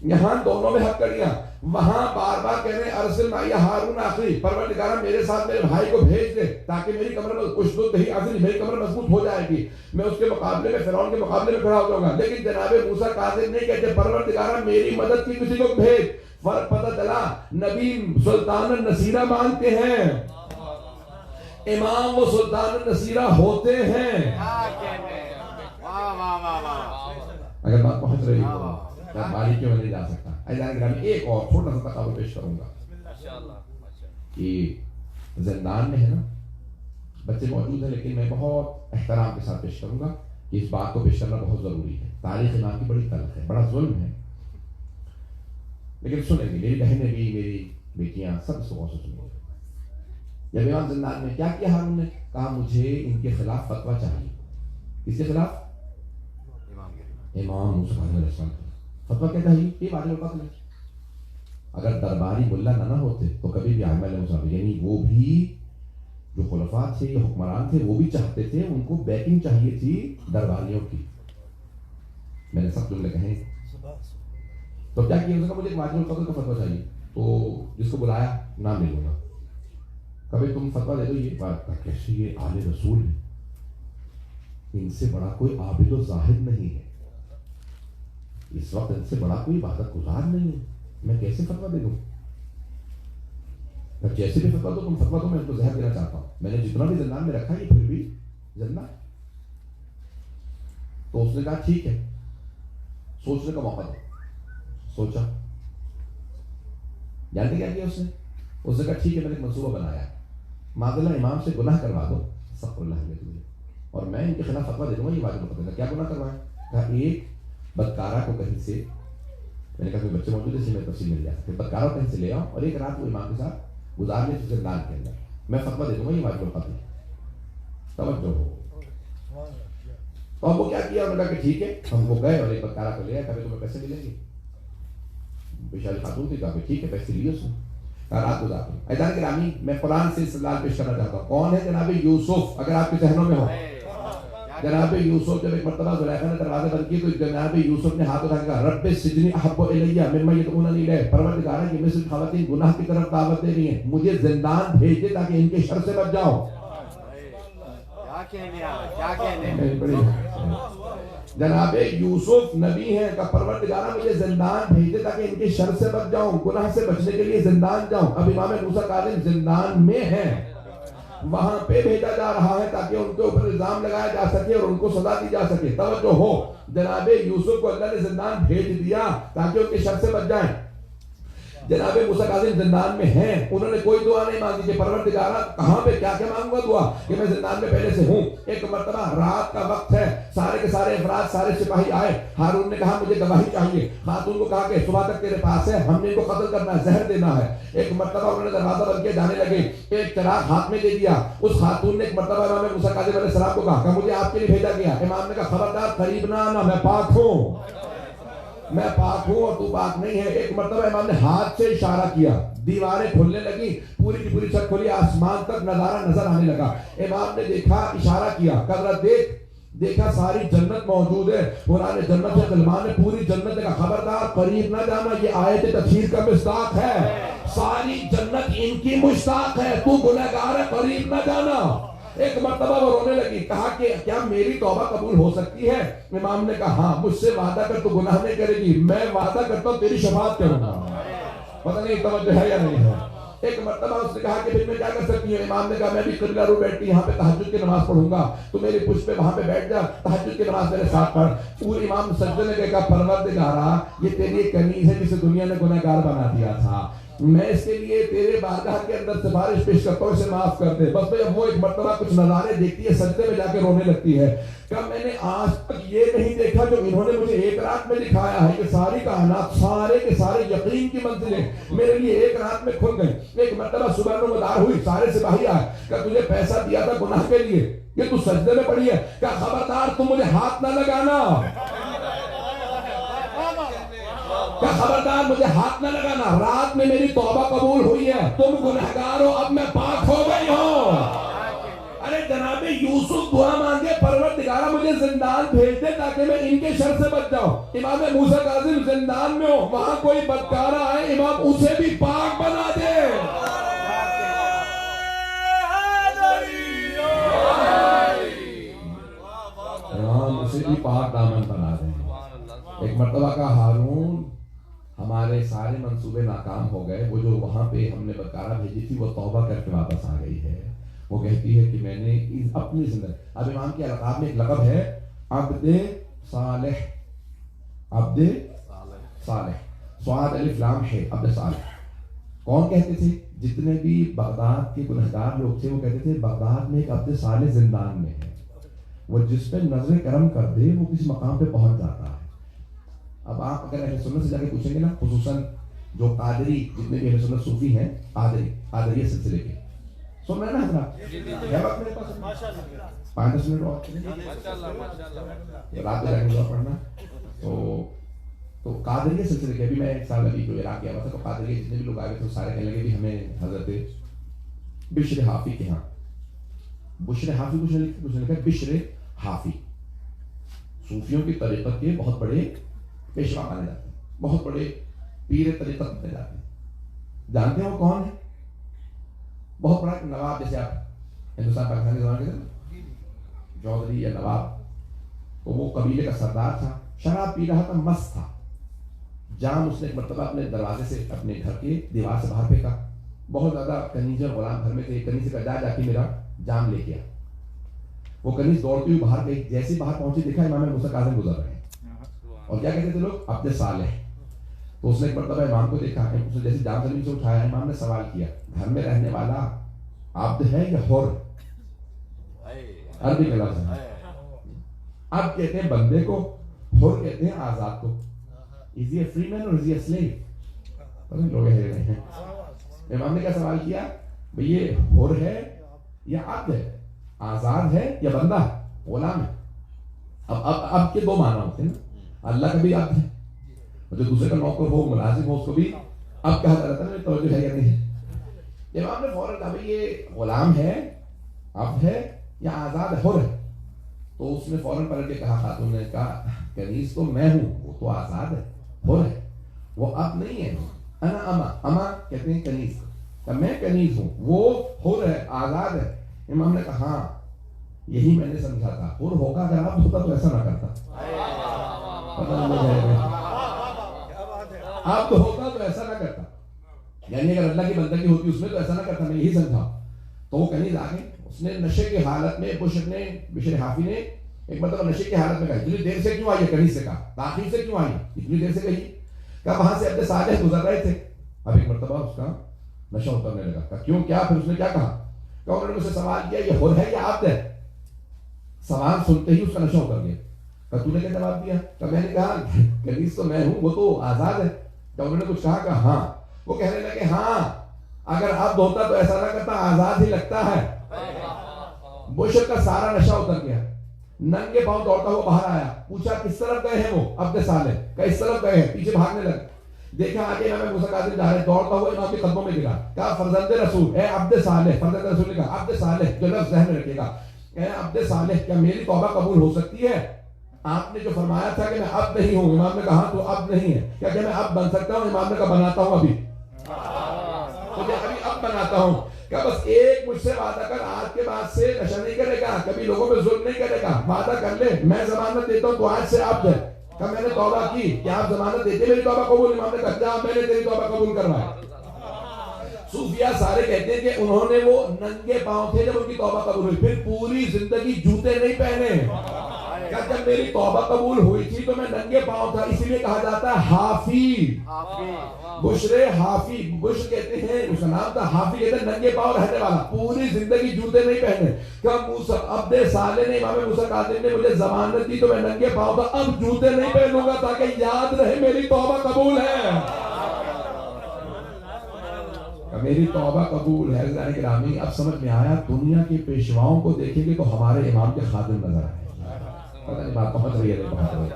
S1: یہاں دونوں میں ہتھکڑیاں. وہاں بار بار کہہ رہے ہیں ارسل معی ہارون اخی، پروردگار میرے ساتھ میرے بھائی کو بھیج دے تاکہ میری کمر میں اشدد ہی اصلی، میری کمر مضبوط ہو جائے گی، میں اس کے مقابلے میں فرعون کے مقابلے میں کھڑا ہو جاؤں گا. لیکن جناب موسیٰ کاظم نہیں کہتے پروردگار میری مدد کی کسی کو بھیج. فرق پتہ چلا نبی سلطان النصیرہ مانگتے ہیں، امام وہ سلطان النصیرہ ہوتے ہیں. اگر بات پہنچ رہی ہو باریک کیوں نہیں جا سکتا. ایک اور چھوٹا سا تقابل پیش کروں گا کہ زندان میں ہے نا بچے موجود ہیں، لیکن میں بہت احترام کے ساتھ پیش کروں گا کہ اس بات کو پیش کرنا بہت ضروری ہے. تاریخ امام کی بڑی تلخ ہے، بڑا ظلم ہے، لیکن سنیں گے میری بہنیں بھی، میری بیٹیاں سب اس کو غور سے سنیں گے. جب امام زندان میں کیا کیا ہارون نے کہا مجھے ان کے خلاف فتویٰ چاہیے. کس کے خلاف؟ امام موسیٰ علیہ السلام. فتویٰ کیا چاہیے؟ یہ واجب القتل ہے. اگر درباری ملا نہ ہوتے تو کبھی بھی عامل موسیٰ، یعنی وہ بھی جو خلفاء تھے یا حکمران تھے وہ بھی چاہتے تھے، ان کو بیکنگ چاہیے تھی درباریوں کی. میں نے سب جملے کہیں. تو کیا کیا؟ اس نے کہا مجھے واجب القتل کا فتویٰ چاہیے. تو جس کو بلایا نام لے لوں گا، کبھی تم فتویٰ دے دو. یہ بات کیسے یہ آل رسول ہے، ان سے بڑا کوئی عابد و زاہد نہیں ہے، اس وقت ان سے بڑا کوئی عبادت گزار نہیں ہے، میں کیسے فتویٰ دے دوں؟ جیسے بھی فتویٰ دو تم فتویٰ دو، میں ان کو زہر دینا چاہتا ہوں. میں نے جتنا بھی زندان میں رکھا یہ پھر بھی زندہ ہے. تو اس نے کہا ٹھیک ہے، سوچنے کا موقع دو. سوچا. جانتے کیا کیا اس نے کہا ٹھیک ہے میں نے ایک منصوبہ بنایا، معذلہ امام سے گناہ کروا دو، استغفر اللہ تجھے، اور میں ان کے خلاف فتویٰ دے دوں گا. یہ واجب القتل ہے. کیا گناہ کروائیں؟ کہا ایک بدکارہ کو کہیں سے، میں نے کہا کوئی بچے موجود ہے اس میں تفصیل مل جائے، بدکارہ کہیں سے لے آؤ اور ایک رات وہ امام کے ساتھ گزار لے زندان کے اندر. میں فتویٰ دے دوں گا یہ واجب القتل ہے. توجہ ہو. اور وہ کیا کیا؟ انہوں نے کہا کہ ٹھیک ہے. ہم وہ گئے اور ایک بدکارہ کو لے آئے. کبھی تمہیں پیسے ملیں گے؟ بیچاری خاتون تھی. کہا کہ ٹھیک ہے، پیسے لیے اس نے. کہا رات گزار دوں. ایسا کہ رامی میں قرآن سے استدلال پیش کرنا چاہتا ہوں. کون ہے جناب یوسف؟ اگر آپ کے ذہنوں میں ہو جناب یوسف جب ایک مرتبہ زلیخا نے دروازے بند کیے تو جناب یوسف نے ہاتھ اٹھا کے کہا رب السجن احب الی مما یدعوننی الیہ، پروردگار یہ مصر خواتین گناہ کی طرف دعوت دے رہی ہیں، مجھے زندان بھیج دے تاکہ ان کے شر سے بچ جاؤں. کیا کہنے جناب یوسف نبی ہیں کہ پروردگار مجھے زندان بھیج دے تاکہ ان کے شر سے بچ جاؤں، گناہ سے بچنے کے لیے زندان جاؤں. اب امام موسیٰ کاظم زندان میں ہیں، وہاں پہ بھیجا جا رہا ہے تاکہ ان کے اوپر الزام لگایا جا سکے اور ان کو سزا دی جا سکے. توجہ ہو. جناب یوسف کو اللہ نے زندان بھیج دیا تاکہ ان کے شر سے بچ جائیں. جناب موسیٰ کاظم زندان میں ہیں، انہوں نے کوئی دعا نہیں مانگی کہ پروردگارہ کہاں پہ کیا کیا مانگوں گا دعا کہ میں زندان میں پہلے سے ہوں. ایک مرتبہ رات کا وقت ہے، سارے کے سارے افراد، سارے سپاہی آئے. ہارون نے کہا مجھے گواہی چاہیے. خاتون کو کہا کہ صبح تک تیرے پاس ہے، ہم نے ان کو قتل کرنا ہے، زہر دینا ہے. ایک مرتبہ انہوں نے دروازہ بند کے جانے لگے، ایک چراغ ہاتھ میں دے دیا. اس خاتون نے ایک مرتبہ امام موسیٰ کاظم علیہ السلام کو کہا کہ مجھے آپ کے لیے بھیجا گیا. امام نے کہا خبردار قریب نہ آنا، میں پاک ہوں، میں پاک ہوں اور تو پاک نہیں ہے. ایک مرتبہ امام نے ہاتھ سے اشارہ کیا، دیواریں کھلنے لگی, پوری کی پوری چھت کھلی, آسمان تک نظارہ نظر آنے لگا. امام نے دیکھا, اشارہ کیا, قدرت دیکھا ساری جنت موجود ہے. قرآن جنت سے سلمان نے پوری جنت کا خبردار قریب نہ جانا, یہ آیت تطہیر کا مصداق ہے. ساری جنت ان کی مشتاق ہے, تو گنہگار ہے, قریب نہ جانا. ایک مرتبہ وہ رونے لگی, کہا کہ کیا میری توبہ قبول ہو سکتی ہے؟ امام نے کہا ہاں, مجھ سے وعدہ کر تو گناہ نہیں کرے گی, میں وعدہ کرتا ہوں تیری شفاعت کروں گا. پتہ نہیں توجہ ہے یا نہیں ہے. ایک مرتبہ اس نے کہا کہ پھر میں کیا کر سکتی ہوں؟ امام نے کہا میں بھی قبلہ رو بیٹھی یہاں پہ تہجد کی نماز پڑھوں گا, تو میری پشت پہ وہاں پہ بیٹھ جا, تہجد کی نماز میرے ساتھ پڑھ. پورے امام سجدے نے کہا پروردگارا, یہ تیری ایک کنیز ہے جسے دنیا نے گنہگار بنا دیا تھا, میں اس کے لیے تیرے بارگاہ کے اندر سفارش پیش کرتا ہوں, اسے معاف کر دے. بس جب وہ ایک مرتبہ کچھ نظارے دیکھتی ہے, سجدے میں جا کے رونے لگتی ہے. کہ میں نے آج تک یہ نہیں دیکھا جو انہوں نے مجھے ایک رات میں دکھایا ہے, کہ ساری کائنات سارے کے سارے یقین کی منزلیں میرے لیے ایک رات میں کھل گئی. ایک مرتبہ صبح نمودار ہوئی, سارے سپاہی آئے, کہ تجھے پیسہ دیا تھا گناہ کے لیے, یہ تو سجدے میں پڑی ہے, کہ خبردار تم مجھے ہاتھ نہ لگانا, کہ خبردار مجھے ہاتھ نہ لگانا, رات میں میری توبہ قبول ہوئی ہے, تم گنہگار ہو, اب میں پاک ہو گئی ہوں. ارے جناب یوسف دعا مانگے, پروردگارا مجھے زندان بھیج دے تاکہ میں ان کے شر سے بچ جاؤں. امام موسیٰ کاظم زندان میں ہو, وہاں کوئی بدکارا آئے, امام اسے بھی پاک بنا دے. امام اسے بھی پاک دامن بنا دے. ایک مرتبہ کا ہارون, ہمارے سارے منصوبے ناکام ہو گئے, وہ جو وہاں پہ ہم نے بدکارہ بھیجی تھی وہ توبہ کر کے واپس آ گئی ہے. وہ کہتی ہے کہ میں نے اپنی زندگی, اب امام کے القاب میں ایک لقب ہے عبد صالح, عبد صالح, سواد الف لام ہے, عبد صالح. کون کہتے تھے؟ جتنے بھی بغداد کے گنہگار لوگ تھے وہ کہتے تھے بغداد میں ایک عبد صالح زندان میں ہے, وہ جس پہ نظر کرم کر دے وہ کسی مقام پہ پہنچ جاتا ہے. اب آپ اگر اہل سنت سے جا کے پوچھیں گے نا, خصوصاً جو قادری جتنے بھی اہل سنت صوفی ہیں, قادریہ سلسلے کے, سن رہے نا حضرات؟ ہے وقت میرے پاس 5-10 منٹ اور رات میں جا کے پڑھنا. تو قادریہ سلسلے کے, ابھی میں ایک سال ابھی جو عراق گیا ہوا تھا, تو قادریہ جتنے بھی لوگ آئے تھے سارے کہنے لگے بھی ہمیں حضرت بشر حافی کے ہاں, بشر حافی کچھ نہیں لکھا, بشر حافی صوفیوں کی طریقت کے بہت بڑے پیشوا مانے جاتے ہیں, بہت بڑے پیر طریقت مانے جاتے ہیں. جانتے ہیں وہ کون ہے؟ بہت بڑا نواب, جیسے آپ ہندوستان پاکستان کے زمانے کے چودھری یا نواب, تو وہ قبیلے کا سردار تھا, شراب پی رہا تھا, مست تھا. جام اس نے ایک مرتبہ اپنے دروازے سے اپنے گھر کے دیوار سے باہر پھینکا. بہت زیادہ کنیز اور غلام گھر میں تھے, کنیز کا جا کے میرا جام لے گیا. وہ کنیز دوڑتی ہوئی باہر گئی, جیسے ہی باہر پہنچی دیکھا امام موسیٰ کاظم گزر رہے ہیں, اور کیا کہتے تھے لوگ؟ عبد صالح. تو اس نے ایک مرتبہ امام کو دیکھا, اس نے جیسے جام زمین سے اٹھایا, امام نے سوال کیا, گھر میں رہنے والا عبد ہے یا حر؟ عربی کا لفظ ہے. اب کہتے ہیں بندے کو, حر کہتے ہیں آزاد کو. Is he a free man or is he a slave؟ لوگ کہہ رہے ہیں. امام نے کیا سوال کیا, بھئی یہ حر ہے یا عبد ہے, آزاد ہے یا بندہ ہے, غلام ہے؟ اب کے دو معنی ہوتے ہیں نا, اللہ کا بھی عبد ہے, جو دوسرے کا نوکر ہو, ملازم ہو, اس کو بھی اب کہا جاتا ہے. توجہ ہے یا نہیں؟ امام نے فوراً کہا بھئی یہ غلام ہے, عبد ہے یا آزاد ہے, حر ہے؟ تو اس نے فوراً پلٹ کے کہا, خاتون نے کہا کنیز تو میں ہوں, وہ تو آزاد ہے, حر ہے, وہ عبد نہیں ہے. انا اما, اما کہتے ہیں کنیز, میں کنیز ہوں, وہ حر ہے, آزاد ہے. امام نے کہا ہاں یہی میں نے سمجھا تھا, حر ہوگا, اگر عبد ہوتا تو ایسا نہ کرتا. عبد ہوتا تو ایسا نہ کرتا, یعنی اگر اللہ کی بندگی ہوتی اس میں تو ایسا نہ کرتا, میں یہی سمجھا. تو وہ کنیز آگے, اس نے نشے کی حالت میں, بشر حافی نے ایک مرتبہ نشے کی حالت میں کہا, اتنی دیر سے کیوں آئی ہے؟ کنیز سے کہا, تاخیر سے کیوں آئی, اتنی دیر سے کہی. کہا وہاں سے عبد صالح گزر رہے تھے. اب ایک مرتبہ اس کا نشہ اترنے لگا. کہا کیوں, کیا؟ پھر اس نے کیا کہا, کہ انہوں نے مجھ سے سوال کیا یہ حر ہے یا عبد ہے. سوال سنتے ہی اس کا نشہ اتر گیا. کہ تو نے کیا جواب دیا؟ کہ میں نے کہا کنیز تو میں ہوں, وہ تو آزاد ہے. کہ انہوں نے کچھ کہا, کہ ہاں. وہ کہنے لگے ہاں اگر عبد ہوتا تو ایسا نہ کرتا, آزاد ہی لگتا ہے. بشر کا سارا نشہ اتر گیا, ننگے پاؤں دوڑتا ہوا باہر آیا, پوچھا کس طرف گئے ہیں وہ؟ عبد صالح. کہ اس طرف گئے ہیں, پیچھے بھاگنے لگے. دیکھا آگے امام موسیٰ کاظم جا رہے ہیں، دوڑتا ہوا امام کے قدموں میں گرا، کہا فرزند رسول، اے عبد صالح، فرزند رسول نے کہا عبد صالح، جو لفظ ذہن میں رکھے گا، اے عبد صالح کیا میری توبہ قبول ہو سکتی ہے؟ آپ نے جو فرمایا تھا کہ میں اب نہیں ہوں، امام نے کہا تو اب نہیں ہے، کیا کہ میں اب بن سکتا ہوں؟ امام نے کہا بناتا ہوں ابھی، مجھے ابھی اب بناتا ہوں، کہ بس ایک مجھ سے وعدہ کر، آج کے بعد سے نشہ نہیں کرے گا، کبھی لوگوں پہ ظلم نہیں کرے گا، وعدہ کر لے، میں ضمانت دیتا ہوں تو آج سے اب جائے، کہ میں نے توبہ کی، کیا آپ ضمانت دیتے میری توبہ قبول؟ امام نے کہا جا میں نے تیری توبہ قبول کروائی۔ صوفیہ سارے کہتے ہیں کہ انہوں نے وہ ننگے پاؤں تھے جب ان کی توبہ قبول ہوئی، پھر پوری زندگی جوتے نہیں پہنے، کہ جب میری توبہ قبول ہوئی تھی تو میں ننگے پاؤں تھا، اسی لیے کہا جاتا ہے حافی، بشر حافی، بشر کہتے ہیں اس کا نام تھا، حافی کہتے ہیں ننگے پاؤں رہنے والا، پوری زندگی جوتے نہیں پہنے، کہ موسیٰ عبد صالح نے امام موسیٰ کاظم نے مجھے ضمانت دی تو میں ننگے پاؤں تھا، اب جوتے نہیں پہنوں گا تاکہ یاد رہے میری توبہ قبول ہے، میری توبہ قبول ہے۔ عزیزان گرامی، اب سمجھ میں آیا، دنیا کے پیشواؤں کو دیکھیں گے تو ہمارے امام کے خادم نظر آئے، پتہ نہیں بات پہنچ رہی ہے نہیں پہنچ رہی ہے،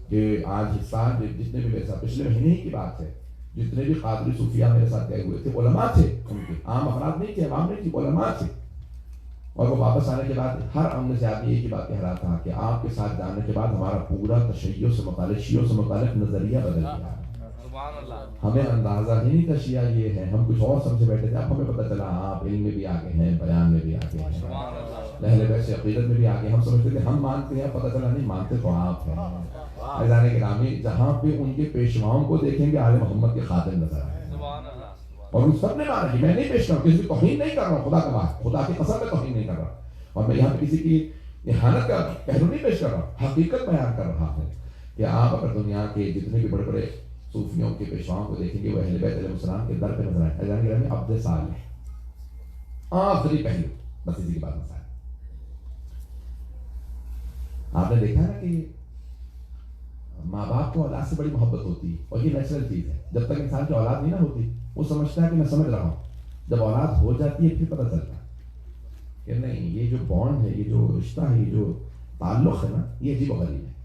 S1: کہ آج ہندوستان جتنے بھی میرے ساتھ پچھلے مہینے ہی کی بات ہے، جتنے بھی قادری صوفیہ میرے ساتھ گئے ہوئے تھے، علماء تھے، ان کے عام افراد نہیں تھے، عوام نہیں تھی، علماء تھے، اور وہ واپس آنے کے بعد ہر امن سے آدمی ایک ہی بات کہہ رہا تھا کہ آپ کے ساتھ جانے کے بعد ہمارا پورا تشیع سے متعلق، شیعوں سے متعلق نظریہ بدل گیا، ہمیں اندازہ ہی نہیں تھا شیعہ یہ ہے، ہم کچھ اور سمجھے بیٹھے تھے، اب ہمیں پتہ چلا آپ علم میں بھی آگے ہیں، بیان میں بھی آگے ہیں، اہل بیت سے عقیدت میں بھی آگے، ہم سمجھتے تھے ہم مانتے ہیں، پتہ چلا نہیں مانتے تو آپ ہیں۔ عزیزان گرامی، جہاں پہ ان کے پیشواؤں کو دیکھیں گے آل محمد کے خادم نظر آئے، اور ان سب نے مانا کہ میں نہیں پیش کروں، کسی کی توہین نہیں کر رہا ہوں، خدا کا بات، خدا کی قسم میں توہین نہیں کر رہا، اور میں یہاں پہ کسی کی احانت کا پہلو نہیں پیش کر رہا، حقیقت بیان کر رہا ہوں کہ آپ اگر دنیا کے جتنے بھی بڑے بڑے صوفیوں کے پیشواؤں کو دیکھیں گے وہ اہل بیت علیہ السلام کے در پہ نظر آئے۔ عزیزان گرامی، عبد صالح آخری پہلو، بس اسی کی بات مسائل، آپ نے دیکھا نا کہ ماں باپ کو اولاد سے بڑی محبت ہوتی ہے، اور یہ نیچرل چیز ہے، جب تک انسان کی اولاد نہیں نہ ہوتی وہ سمجھتا ہے کہ میں سمجھ رہا ہوں، جب اولاد ہو جاتی ہے پھر پتہ چلتا ہے کہ نہیں، یہ جو بانڈ ہے، یہ جو رشتہ ہے، یہ جو تعلق ہے نا، یہ عجیب و غریب ہے۔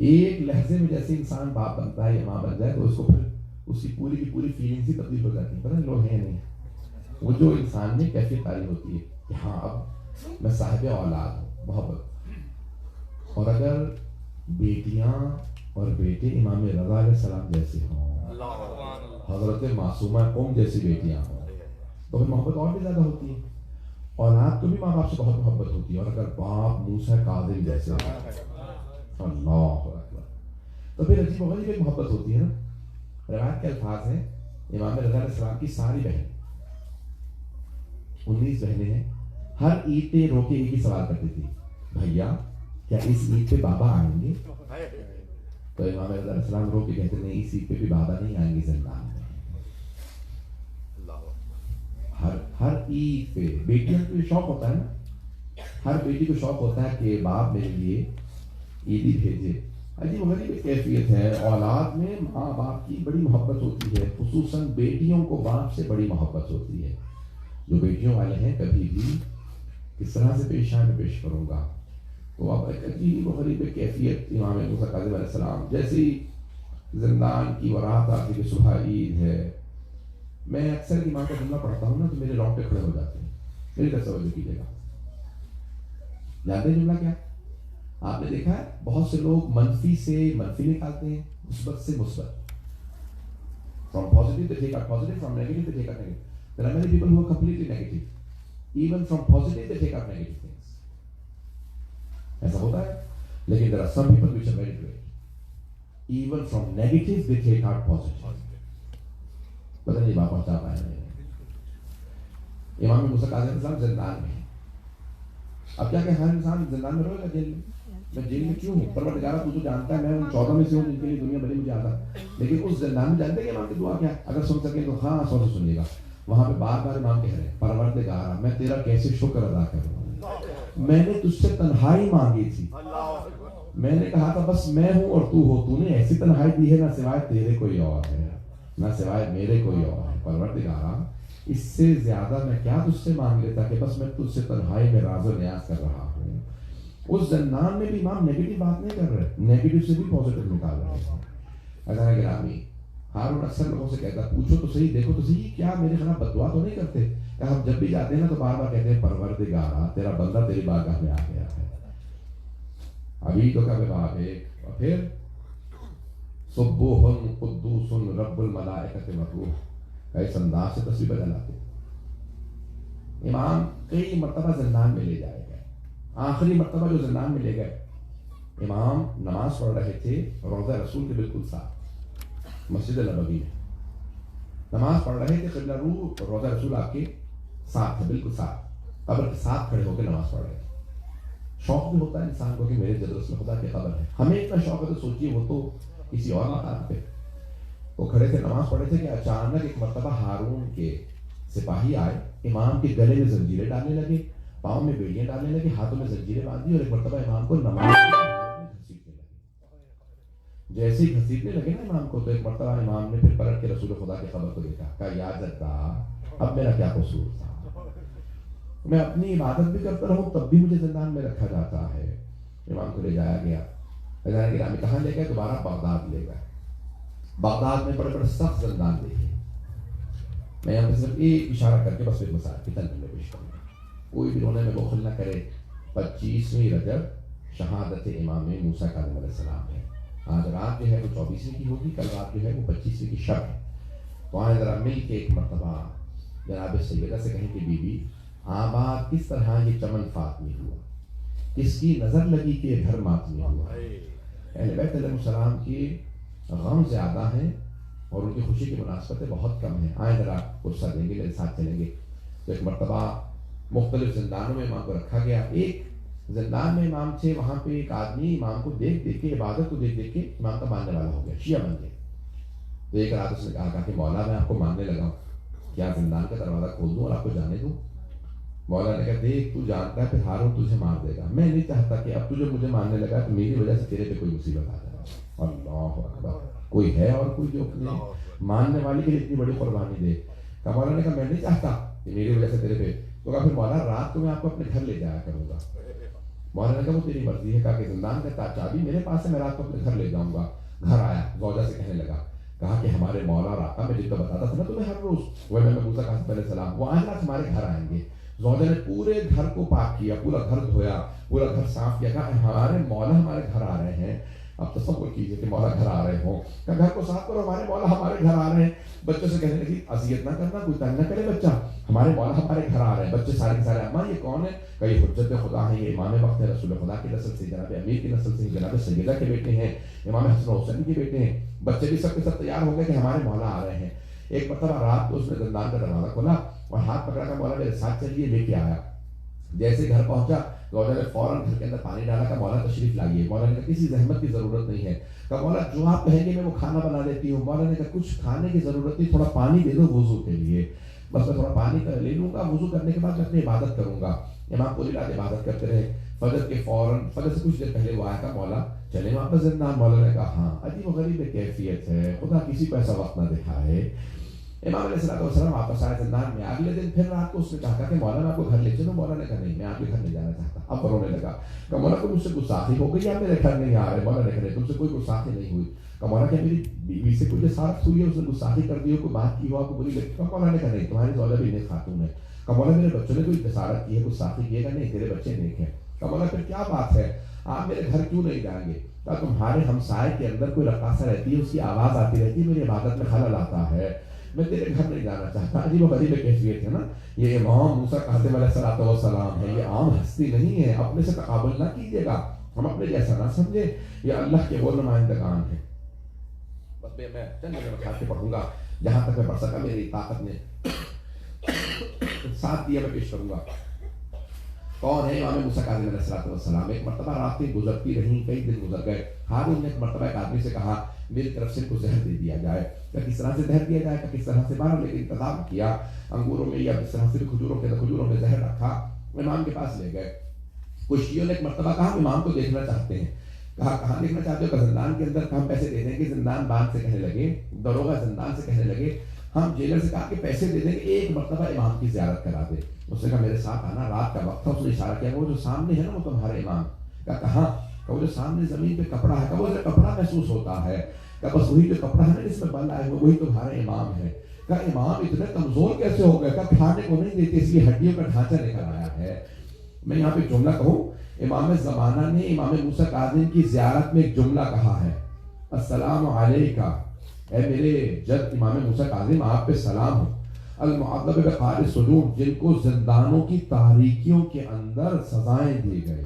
S1: ایک لہجے میں جیسے انسان باپ بنتا ہے یا ماں بن جائے تو اس کو پھر اس کی پوری فیلنگز ہی تبدیل ہو جاتی ہیں، پتہ نہیں لوگ ہیں نہیں، وہ جو انسان میں کیفیت تاری ہوتی ہے کہ ہاں اب میں صاحب اولاد ہوں، محبت۔ اور اگر بیٹیاں اور بیٹے امام رضا علیہ السلام جیسے ہوں، حضرت معصومہ قوم جیسی بیٹیاں ہوں تو پھر محبت اور بھی زیادہ ہوتی ہے، اولاد کو بھی ماں باپ سے بہت محبت ہوتی ہے، اور اگر باپ موسیٰ کاظم جیسے اللہ اکبر تو پھر عجیب و غریب ایک محبت ہوتی ہے نا۔ روایت کے الفاظ ہیں، امام رضا علیہ السلام کی ساری بہنیں 19 بہنیں ہیں، ہر عید پہ رو کے ایک ہی سوال کرتی تھی، بھیا کیا اس عید پہ بابا آئیں گے؟ تو امام رضا علیہ السلام رو کے کہتے نہیں، اس عید پہ بھی بابا نہیں آئیں گے زندان میں۔ ہر عید پہ بیٹیوں کو شوق ہوتا ہے نا، ہر بیٹی کو شوق ہوتا ہے کہ باپ میرے لیے عیدی بھیجے۔ عجیب و غریب ایک کیفیت ہے، اولاد میں ماں باپ کی بڑی محبت ہوتی ہے، خصوصاً بیٹیوں کو باپ سے بڑی محبت ہوتی ہے۔ جو بیٹیوں والے ہیں کبھی بھی کس طرح سے پیش آئے میں پیش کروں گا، تو اب ایک عجیب و غریب ایک کیفیت امام موسیٰ کاظم علیہ السلام جیسی زندان کی ورات آتی کہ صبح عید ہے، میں اکثر امام کا جملہ پڑھتا ہوں نا تو میرے رونگٹے کھڑے ہو جاتے ہیں، میری طرف توجہ کیجیے گا۔ جانتے ہیں جملہ کیا؟ آپ نے دیکھا ہے بہت سے لوگ منفی سے منفی نکالتے ہیں، مثبت سے مثبت، from positive they take out positive, from negative they take out negative. There are many people who are completely negative. Even from positive they take out negative things. ایسا ہوتا ہے، لیکن there are some people which are very great. Even from negative they take out positive. پتہ نہیں بات پہنچا پائے نہیں۔ امام موسیٰ کاظم علیہ السلام زندان میں ہیں، اب کیا کہ ہر انسان زندان میں رہے گا، جیل میں جیل میں کیوں ہوں؟ پروردگارہ تو جانتا ہے، میں ان 14 میں سے ہوں جن کے لیے دنیا بھری مجھے آتا ہے، لیکن اس زندان میں جانتے ہیں کہ امام کی دعا کیا ہے؟ اگر سن سکیں تو خاص طور سے سنیے گا، وہاں پہ بار بار امام کہہ رہے ہیں پروردگارہ میں تیرا کیسے شکر ادا کروں، میں نے تجھ سے تنہائی مانگی تھی، میں نے کہا تھا بس میں ہوں اور تو نے ایسی تنہائی دی ہے نہ سوائے تیرے کوئی اور ہے، نہ سوائے میرے کوئی اور ہے، پروردگارہ اس سے زیادہ میں کیا تجھ سے مانگ لیتا کہ بس میں تجھ سے تنہائی میں راز و نیاز کر رہا ہوں۔ اس زندان میں بھی امام نیگیٹو بات نہیں کر رہے، نیگیٹو سے بھی پازیٹو نکال رہے ہیں۔ ایسا ہے گرامی ہارون اکثر لوگوں سے کہتا پوچھو تو صحیح، دیکھو تو صحیح، کیا میرے خلاف بددعا تو نہیں کرتے؟ کہ ہم جب بھی جاتے ہیں نا تو بار بار کہتے ہیں پروردگارا تیرا بندہ تیری بارگاہ میں آ گیا ہے. ابھی تو کب باب ایک، اور پھر سبوح قدوس رب الملائکۃ والروح، اس انداز سے تصویر بدل آتے. امام کئی مرتبہ زندان میں لے جائے گئے. آخری مرتبہ جو زندان میں لے گئے، امام نماز پڑھ رہے تھے روضہ رسول کے بالکل ساتھ، مسجد نبوی میں نماز پڑھ رہے تھے، قبلہ رو روضہ رسول آپ کے ساتھ ہے، بالکل ساتھ، قبر کے ساتھ کھڑے ہو کے نماز پڑھ رہے تھے. شوق بھی ہوتا ہے انسان کو کہ میرے جدرس میں خدا کی قبر ہے. ہمیں اتنا شوق ہے تو سوچیے وہ تو کسی اور مقام پہ. وہ کھڑے تھے نماز پڑھے تھے کہ اچانک ایک مرتبہ ہارون کے سپاہی آئے، امام کے گلے میں زنجیریں ڈالنے لگے، پاؤں میں بیڑیاں ڈالنے لگے، ہاتھوں میں زنجیریں باندھی، اور ایک مرتبہ امام کو نماز گھسیٹنے لگے. جیسے ہی گھسیٹنے لگے نا امام کو، تو ایک مرتبہ امام نے پھر پلٹ کے رسول خدا کی خبر کو دیکھا، کہا یا جدہ اب میرا کیا قصور تھا، میں اپنی عبادت بھی کرتا رہوں تب بھی مجھے زندان میں رکھا جاتا ہے. امام کو لے جایا گیا. کہاں لے گئے؟ دوبارہ بغداد لے گئے. بغداد میں بڑے بڑے سخت زندان دیکھے. میں یہاں پہ صرف ایک اشارہ کر کے بس ایک مسائل کی تنظیم میں پیش کروں گا، کوئی بھی رونے میں بخل نہ کرے. 25ویں رجب شہادت امام موسیٰ کاظم علیہ السلام ہے. آج رات جو ہے وہ 24ویں کی ہوگی، کل رات جو ہے وہ 25ویں کی شب ہے. تو آئیں ذرا مل کے ایک مرتبہ جناب سیدہ سے کہیں کہ بی بی آباد کس طرح یہ چمن فاطمی ہوا، کس کی نظر لگی کہ یہ گھر ماتمی ہوا. اہل بیت علیہ السلام کی غم زیادہ ہیں اور ان کی خوشی کی مناسبتیں بہت کم ہیں. آئیں ذرا غصہ دیں گے، میرے ساتھ چلیں گے. تو ایک مرتبہ مختلف زندانوں میں امام کو رکھا گیا. ایک زندان میں امام تھے، وہاں پہ ایک آدمی امام کو دیکھ دیکھ کے، عبادت کو دیکھ دیکھ کے امام کا ماننے والا ہو گیا، شیعہ بن گیا. تو ایک رات اس نے کہا کہ مولا میں آپ کو ماننے لگا ہوں، کیا زندان کا دروازہ کھول دوں اور آپ کو جانے دوں؟ مولا نے کہا دیکھ تو جانتا ہے پھر ہارون تجھے مار دے گا، میں نہیں چاہتا کہ اب تجھے مجھے ماننے لگا تو میری وجہ سے تیرے پہ کوئی مصیبت آ جائے. اللہ اکبر، کوئی ہے اور کوئی جو اپنے ماننے والے کے لیے اتنی بڑی قربانی دے. کہ مولا نے کہا میں نہیں چاہتا کہ میری وجہ سے تیرے پہ. تو کہا پھر مولا رات کو میں آپ کو اپنے گھر لے جایا کروں گا. مولا نے کہا وہ تیری مرضی ہے. کہا کہ زندان کا چابی میرے پاس ہے، میں رات کو اپنے گھر لے جاؤں گا. گھر آیا، زوجہ سے کہنے لگا، کہا کہ ہمارے مولا اور آقا میں جن کا بتاتا تھا نا تمہیں ہر روز، وہ میں موسیٰ کاظم علیہ السلام، وہ آج رات ہمارے گھر آئیں گے. زوجہ نے پورے گھر کو پاک کیا، پورا گھر دھویا، پورا گھر صاف کیا. کہا ہمارے مولا ہمارے گھر آ رہے ہیں. اب تصور کیجئے کہ مولا گھر آ رہے ہوں. کہا گھر کو صاف کرو، ہمارے مولا ہمارے گھر آ رہے ہیں. بچوں سے کہنے لگی اذیت نہ کرنا، کوئی تنگ نہ کرے بچہ، ہمارے مولا ہمارے گھر آ رہے ہیں. بچے سارے کے سارے اماں یہ کون ہے؟ کہ یہ حجت خدا ہے، یہ امام وقت ہے، رسول خدا کی نسل سے، جناب امیر کی نسل سے، جناب سیدہ کے بیٹے ہیں، امام حسن و حسین کے بیٹے ہیں. بچے بھی سب کے سب تیار ہو گئے کہ ہمارے مولا آ رہے ہیں. ایک مرتبہ رات کو اس نے زندان کا دروازہ کھولا اور ہاتھ پکڑا، کا مولا میرے ساتھ چلیے، لے کے آیا. جیسے گھر پہنچا زوجہ نے فوراً گھر کے اندر پانی ڈالا، کہ مولا تشریف لائیے. مولا نے کہا کسی زحمت کی ضرورت نہیں ہے. کہ مولا جو آپ کہیں گے میں وہ کھانا بنا دیتی ہوں. مولا نے کہا کچھ کھانے کی ضرورت نہیں، تھوڑا پانی دے دو وضو کے لیے. بس میں تھوڑا پانی لے لوں گا، وضو کرنے کے بعد میں اپنی عبادت کروں گا. امام پوری رات عبادت کرتے رہے. فجر کے فوراً، فجر سے کچھ دیر پہلے وہ آیا، کہ مولا چلے واپس زندان. مولا نے کہا ہاں، عجیب و غریب کیفیت ہے، خدا کسی کو ایسا وقت نہ دکھائے. امام علیہ السلام واپس آئے زندان میں. اگلے دن پھر رات کو اس نے کہا کہ مولا میں آپ کو گھر لے چلوں. مولا نے کہا نہیں، میں آپ کے گھر نہیں جانا چاہتا. اب رونے لگا کہ مولا کو مجھ سے گستاخی ہو گئی، آپ میرے گھر نہیں آ رہے. مولا نے کہا نہیں، تم سے کوئی گستاخی نہیں ہوئی. کہ مولا کیا میری بیوی سے کوئی جسارت ہوئی ہے، اس نے گستاخی کر دی ہو، کوئی بات کی ہو آپ کو بری لگتی؟ مولا نے کہا نہیں، تمہاری زوجہ بھی نیک خاتون ہے. کہ مولا میرے بچوں نے کوئی جسارت کی ہے، گستاخی کی ہے؟ کہ نہیں، تیرے بچے نیک ہیں. کہ مولا پھر کیا بات ہے، آپ میرے گھر کیوں نہیں جائیں گے؟ کہ تمہارے ہمسائے کے اندر کوئی رقاصہ رہتی ہے، اس کی آواز آتی رہتی ہے، میری عبادت میں خلل آتا ہے، میں تیرے گھر نہیں جانا چاہتا. عجیب و غریب کیفیت ہے نا. یہ امام موسیٰ کاظم علیہ السلام ہے، یہ عام ہستی نہیں ہے. اپنے سے تقابل نہ کیجیے گا، ہم اپنے جیسا نہ سمجھے. یہ اللہ کے وہ نمائندگان ہیں. بس میں چند جگہ کے پڑھوں گا جہاں تک میں پڑھ سکا، میری طاقت نے ساتھ دیا، میں پیش کروں گا. کون ہے امام موسیٰ کاظم علیہ السلام؟ ایک مرتبہ راتیں گزرتی رہیں، کئی دن گزر گئے. ہارون نے ایک مرتبہ ایک آدمی سے کہا میری طرف سے کو زہر دے دیا جائے. کہ کس طرح سے زہر دیا جائے، کہ کس طرح سے باہر، لیکن انتظام کیا انگوروں میں یا اس طرح سے کھجوروں میں زہر رکھا. امام کے پاس لے گئے. کچھ شیعوں نے ایک مرتبہ کہا امام کو دیکھنا چاہتے ہیں. کہا کہاں دیکھنا چاہتے ہو؟ کہ زندان کے اندر. ہم پیسے دے دیں گے. زندان بان سے کہنے لگے، داروغہ زندان سے کہنے لگے، ہم جیلر سے کہا کہ پیسے دے دیں گے، ایک مرتبہ امام کی زیارت کرا دے. اس نے کہا میرے ساتھ آنا، رات کا وقت تھا. اس نے اشارہ کیا وہ جو سامنے ہے نا وہ تمہارے امام. کہا کہاں؟ کہ وہ جو سامنے زمین پہ کپڑا ہے کہ وہ کپڑا محسوس ہوتا ہے کہ بس وہی جو کپڑا ہے نا جس میں بل آئے ہوئے وہی تمہارا امام ہے. کہ امام اتنے کمزور کیسے ہو گئے کہ کھانے کو نہیں دیتے اس لیے ہڈیوں کا ڈھانچہ نکل آیا ہے. میں یہاں پہ ایک جملہ کہوں, امام زمانہ نے امام موسیٰ کاظم کی زیارت میں ایک جملہ کہا ہے, السلام علیکہ, اے میرے جد امام موسیٰ کاظم آپ پہ سلام ہو, المعذب بقعر السجون, جن کو زندانوں کی تاریکیوں کے اندر سزائیں دی گئی.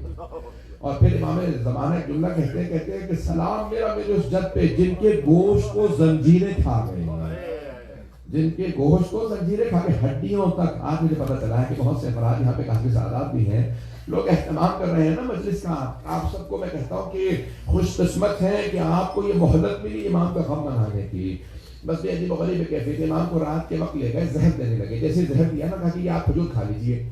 S1: اور پھر امام زمانہ ایک جملہ کہتے ہیں کہ سلام میرا میرے اس جد پہ جن کے گوشت کو زنجیریں کھا گئی, جن کے گوشت کو زنجیریں کھا کے ہڈیوں تک. آج مجھے پتہ چلا ہے کہ بہت سے افراد یہاں پہ کافی سعادات بھی ہیں, لوگ اہتمام کر رہے ہیں نا مجلس کا. آپ سب کو میں کہتا ہوں کہ خوش قسمت ہیں کہ آپ کو یہ مہلت ملی امام کا غم منانے کی. بس یہ عجیب و غریب کیفیت, امام کو رات کے وقت لے گئے, زہر دینے لگے. جیسے زہر دیا نا, کہا کہ یہ آپ کھجور کھا لیجئے.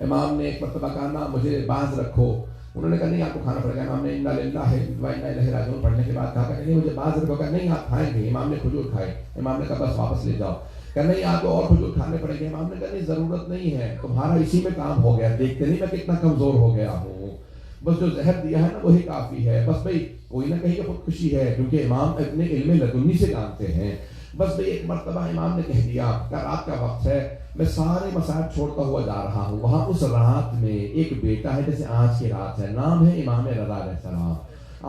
S1: امام نے ایک مرتبہ کہا نا مجھے باز رکھو, انہوں نے کہا نہیں آپ کو کھانا پڑے گا. امام نے انا للہ و انا الیہ راجعون پڑھنے کے بعد کہا کہ نہیں مجھے باز رکھو. کہا نہیں آپ کھائیں گے. امام نے کھجور کھائے. امام نے کہا بس واپس لے جاؤ. کہ نہیں آپ کو اور کھجور کھانے پڑیں گے. امام نے کہا نہیں ضرورت نہیں ہے, تمہارا اسی میں کام ہو گیا, دیکھتے نہیں میں کتنا کمزور ہو گیا ہوں, بس جو زہر دیا ہے نا وہی کافی ہے. بس بھئی کوئی نہ کہیں کہ خودکشی ہے, کیونکہ امام اپنے علم لدنی سے جانتے ہیں. بس بھئی ایک مرتبہ امام نے کہہ دیا کہ رات کا وقت ہے, میں سارے مسائل چھوڑتا ہوا جا رہا ہوں. وہاں اس رات میں ایک بیٹا ہے, جیسے آج کی رات ہے, نام ہے امام رضا علیہ السلام.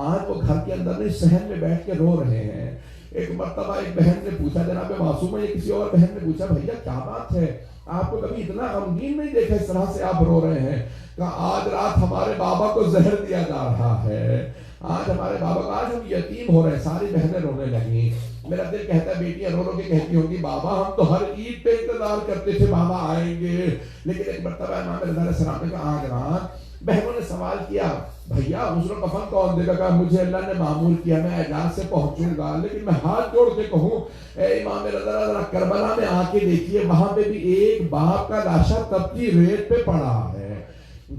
S1: آج وہ گھر کے اندر نہیں صحن میں بیٹھ کے رو رہے ہیں. ایک مرتبہ ایک بہن نے پوچھا, جناب معصومہ یا کسی اور بہن نے پوچھا, بھیا کیا بات ہے, آپ کو کبھی اتنا غمگین نہیں دیکھا اس طرح سے آپ رو رہے ہیں. کہ آج رات ہمارے بابا کو زہر دیا جا رہا ہے, آج ہمارے بابا کو, آج ہم یتیم ہو رہے ہیں. ساری بہنیں رونے لگیں. میرا دل کہتا ہے بیٹیاں رو رو کے کہتی ہوں گی بابا ہم تو ہر عید پہ انتظار کرتے تھے بابا آئیں گے. لیکن ایک مرتبہ امام رضا علیہ السلام نے کہا آج رات. بہنوں نے سوال کیا, بھیا غسل و کفن کون دے گا؟ کہا مجھے اللہ نے معمول کیا, میں اعجاز سے پہنچوں گا. لیکن میں ہاتھ جوڑ کے کہوں اے امام رضا ذرا کربلا میں آ کے دیکھیے, وہاں پہ بھی ایک باپ کا لاشا تپتی ریت پہ پڑا ہے.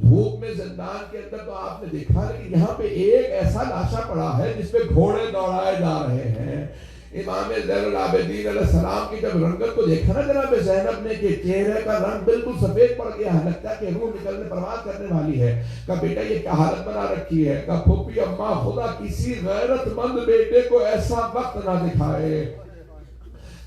S1: دھوپ میں زندان کے اندر تو آپ نے دیکھا, لیکن یہاں پہ ایک ایسا لاشا پڑا ہے جس پہ گھوڑے دوڑائے جا رہے ہیں. امام زین العابدین علیہ السلام کی جب رنگت کو دیکھا نا جناب زینب نے, کہ چہرے کا رنگ بالکل سفید پڑ گیا ہے, لگتا ہے کہ روح نکلنے پرواز کرنے والی ہے. کہ بیٹا یہ کیا حالت بنا رکھی ہے؟ کہ پھوپھی اماں خدا کسی غیرت مند بیٹے کو ایسا وقت نہ دکھائے.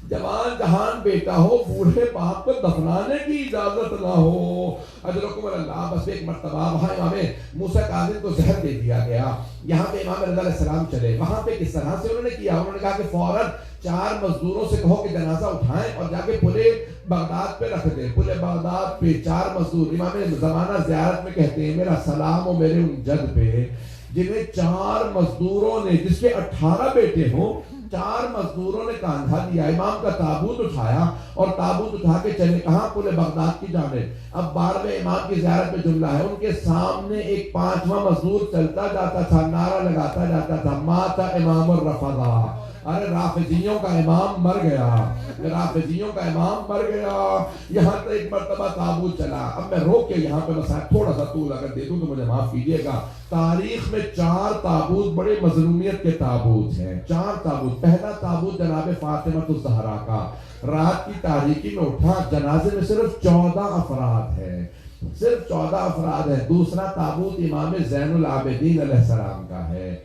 S1: جوان جہان بیٹا ہو, بوڑھے باپ کو دفنانے کی اجازت نہ ہو. اجرکم اللہ. بس ایک مرتبہ وہاں امام موسیٰ کاظم کو زہر دے دیا گیا. یہاں پہ امام رضا علیہ السلام چلے. وہاں پہ کس طرح سے انہوں نے کیا, انہوں نے کہا کہ فوراً 4 مزدوروں سے کہو کہ جنازہ اٹھائیں اور جا کے پلے بغداد پہ رکھ دیں. پلے بغداد پہ 4 مزدور. امام زمانہ زیارت میں کہتے ہیں میرا سلام ہو میرے ان جد پہ جنہیں 4 مزدوروں نے, جس کے 18 بیٹے ہوں, 4 مزدوروں نے کاندھا دیا, امام کا تابوت اٹھایا اور تابوت اٹھا کے چلے کہاں, پورے بغداد کی جانب. اب 12ویں امام کی زیارت میں جملہ ہے, ان کے سامنے ایک 5واں مزدور چلتا جاتا تھا, نعرہ لگاتا جاتا تھا, مات امام الرفضا. ارے رافضیوں کا امام مر گیا, رافضیوں کا امام مر گیا. یہاں تک ایک مرتبہ تابوت چلا. اب میں روک کے یہاں پہ مسائل تھوڑا سا طول اگر دے دوں تو مجھے معاف کیجیے گا. تاریخ میں 4 تابوت بڑے مظلومیت کے تابوت ہیں. 4 تابوت. پہلا تابوت جناب فاطمہ الزہرا کا, رات کی تاریکی میں اٹھا, جنازے میں صرف 14 افراد ہیں, صرف 14 افراد ہیں. دوسرا تابوت امام زین العابدین علیہ السلام کا ہے,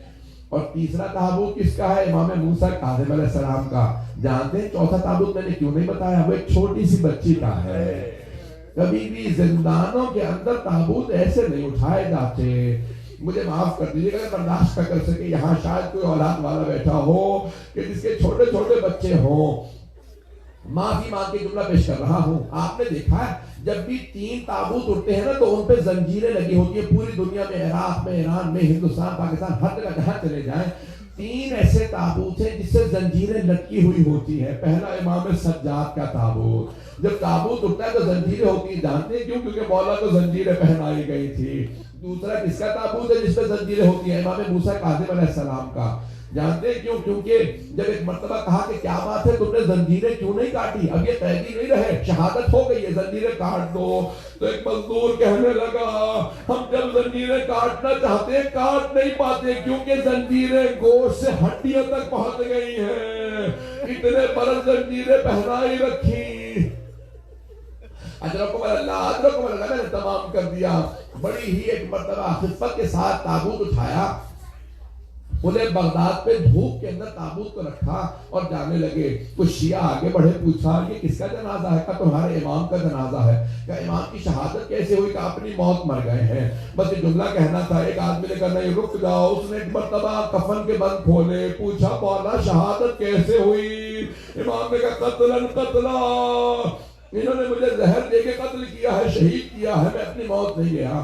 S1: اور تیسرا تابوت کس کا ہے, امام موسیٰ کاظم علیہ السلام کا. جانتے ہیں چوتھا تابوت میں نے کیوں نہیں بتایا, وہ ایک چھوٹی سی بچی کا ہے. کبھی بھی زندانوں کے اندر تابوت ایسے نہیں اٹھائے جاتے. مجھے معاف کر دیجیے اگر برداشت نہ کر سکے, یہاں شاید کوئی اولاد والا بیٹھا ہو کہ جس کے چھوٹے چھوٹے بچے ہوں, معافی مانگ کے جملہ پیش کر رہا ہوں. آپ نے دیکھا ہے جب بھی 3 تابوت اٹھتے ہیں نا تو ان پہ زنجیریں لگی ہوتی ہیں. پوری دنیا میں, عراق میں, ایران میں, ہندوستان, پاکستان, ہر جگہ جہاں چلے جائیں 3 ایسے تابوت ہیں جس سے زنجیریں لٹکی ہوئی ہوتی ہیں. پہلا امام سجاد کا تابوت, جب تابوت اٹھتا ہے تو زنجیریں ہوتی ہیں. جانتے ہیں کیوں؟ کیونکہ مولا کو زنجیریں پہنائی گئی تھی. دوسرا کس کا تابوت ہے جس پہ زنجیریں ہوتی ہیں؟ امام موسیٰ کاظم علیہ السلام کا. جانتے ہیں کیوں؟ کیونکہ جب ایک مرتبہ کہا کہ کیا بات ہے تم نے زنجیریں کیوں نہیں کاٹی, اب یہ قیدی نہیں رہے, شہادت ہو گئی ہے, زنجیریں کاٹ دو. تو ایک مزدور کہنے لگا ہم جب زنجیریں کاٹنا چاہتے ہیں کاٹ نہیں پاتے, کیونکہ زنجیریں گوشت سے ہڈیوں تک پہنچ گئی ہیں. اتنے برس زنجیریں پہنائی رکھی. اجرکم اللہ اجرکم اللہ، میں نے تمام کر دیا. بڑی ہی ایک مرتبہ خفت کے ساتھ تابوت اٹھایا، انہیں بغداد پہ دھوپ کے اندر تابوت کو رکھا اور جانے لگے. کچھ شیعہ آگے بڑھے، پوچھا یہ کس کا جنازہ ہے؟ کہا تمہارے امام کا جنازہ ہے. کہا امام کی شہادت کیسے ہوئی؟ کہا اپنی موت مر گئے ہیں. بس یہ جملہ کہنا تھا. ایک آدمی نے کہا نہیں رک جاؤ. اس نے ایک مرتبہ کفن کے بند کھولے، پوچھا مولا شہادت کیسے ہوئی؟ امام نے کہا قتلاً قتلا، انہوں نے مجھے زہر دے کے قتل کیا ہے، شہید کیا ہے، میں اپنی موت نہیں گیا.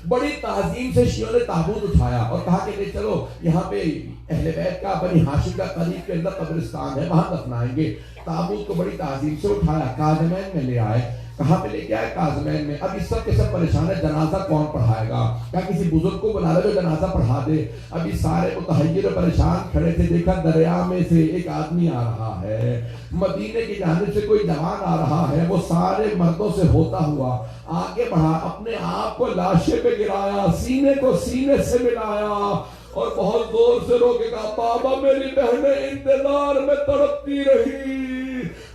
S1: بڑی تعظیم سے شیعوں نے تابوت اٹھایا اور کہا کہ نہیں چلو یہاں پہ اہل بیت کا بنی ہاشم کا قریب کے اندر قبرستان ہے، وہاں دفنائیں گے. تابوت کو بڑی تعظیم سے اٹھایا، کاظمین میں لے آئے. کہاں پہ لے کے آئے؟ کاظمین میں. اب اس سب کے سب پریشان ہے، جنازہ کون پڑھائے گا؟ کہا کسی بزرگ کو بلا لے جو جنازہ پڑھا دے. اب یہ سارے متحیر و پریشان کھڑے تھے. دیکھا دریا میں سے ایک آدمی آ رہا ہے، مدینے کی جانب سے کوئی جوان آ رہا ہے. وہ سارے مردوں سے ہوتا ہوا آگے بڑھا، اپنے آپ کو لاشے پہ گرایا، سینے کو سینے سے ملایا اور بہت زور سے رو کے کہا بابا میری بہنیں انتظار میں تڑپتی رہی،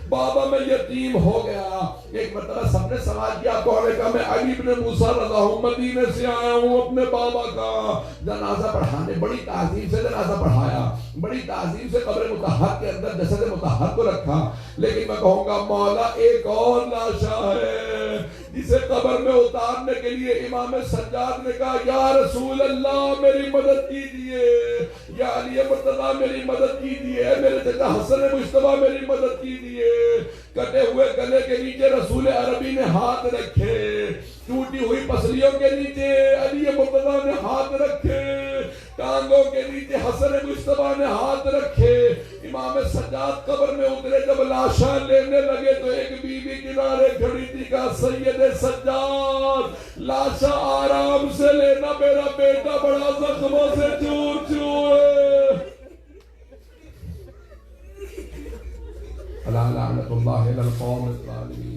S1: بابا میں یتیم ہو گیا. ایک مرتبہ سب نے سوال کیا، کون ہے؟ کہا میں علی بن موسیٰ رضا ہوں، مدینے سے آیا ہوں اپنے بابا کا جنازہ پڑھانے. بڑی تعظیم سے جنازہ پڑھایا، بڑی تعظیم سے قبر مطہر کے اندر جسد مطہر کو رکھا. لیکن میں کہوں گا مولا ایک اور لاشا ہے جسے قبر میں اتارنے کے لیے امام سجاد نے کہا یا رسول اللہ میری مدد کیجیے، یا علی مرتضیٰ میری مدد کیجیے، میرے چچا حسن مجتبیٰ میری مدد کیجیے. کٹے ہوئے گلے کے نیچے رسول عربی نے ہاتھ رکھے، ٹوٹی ہوئی پسلیوں کے نیچے علی مرتضیٰ نے ہاتھ رکھے، ٹانگوں کے نیچے حسن مجتبیٰ نے ہاتھ رکھے. امام سجاد قبر میں اترے، جب لاشاں لینے لگے تو ایک بی بی کنارے کھڑی تھی. کہا سید سجاد لاشاں آرام سے لینا، میرا بیٹا بڑا زخموں سے چور چور ہے. اللہ لعنت اللہ علی القوم الظالمین.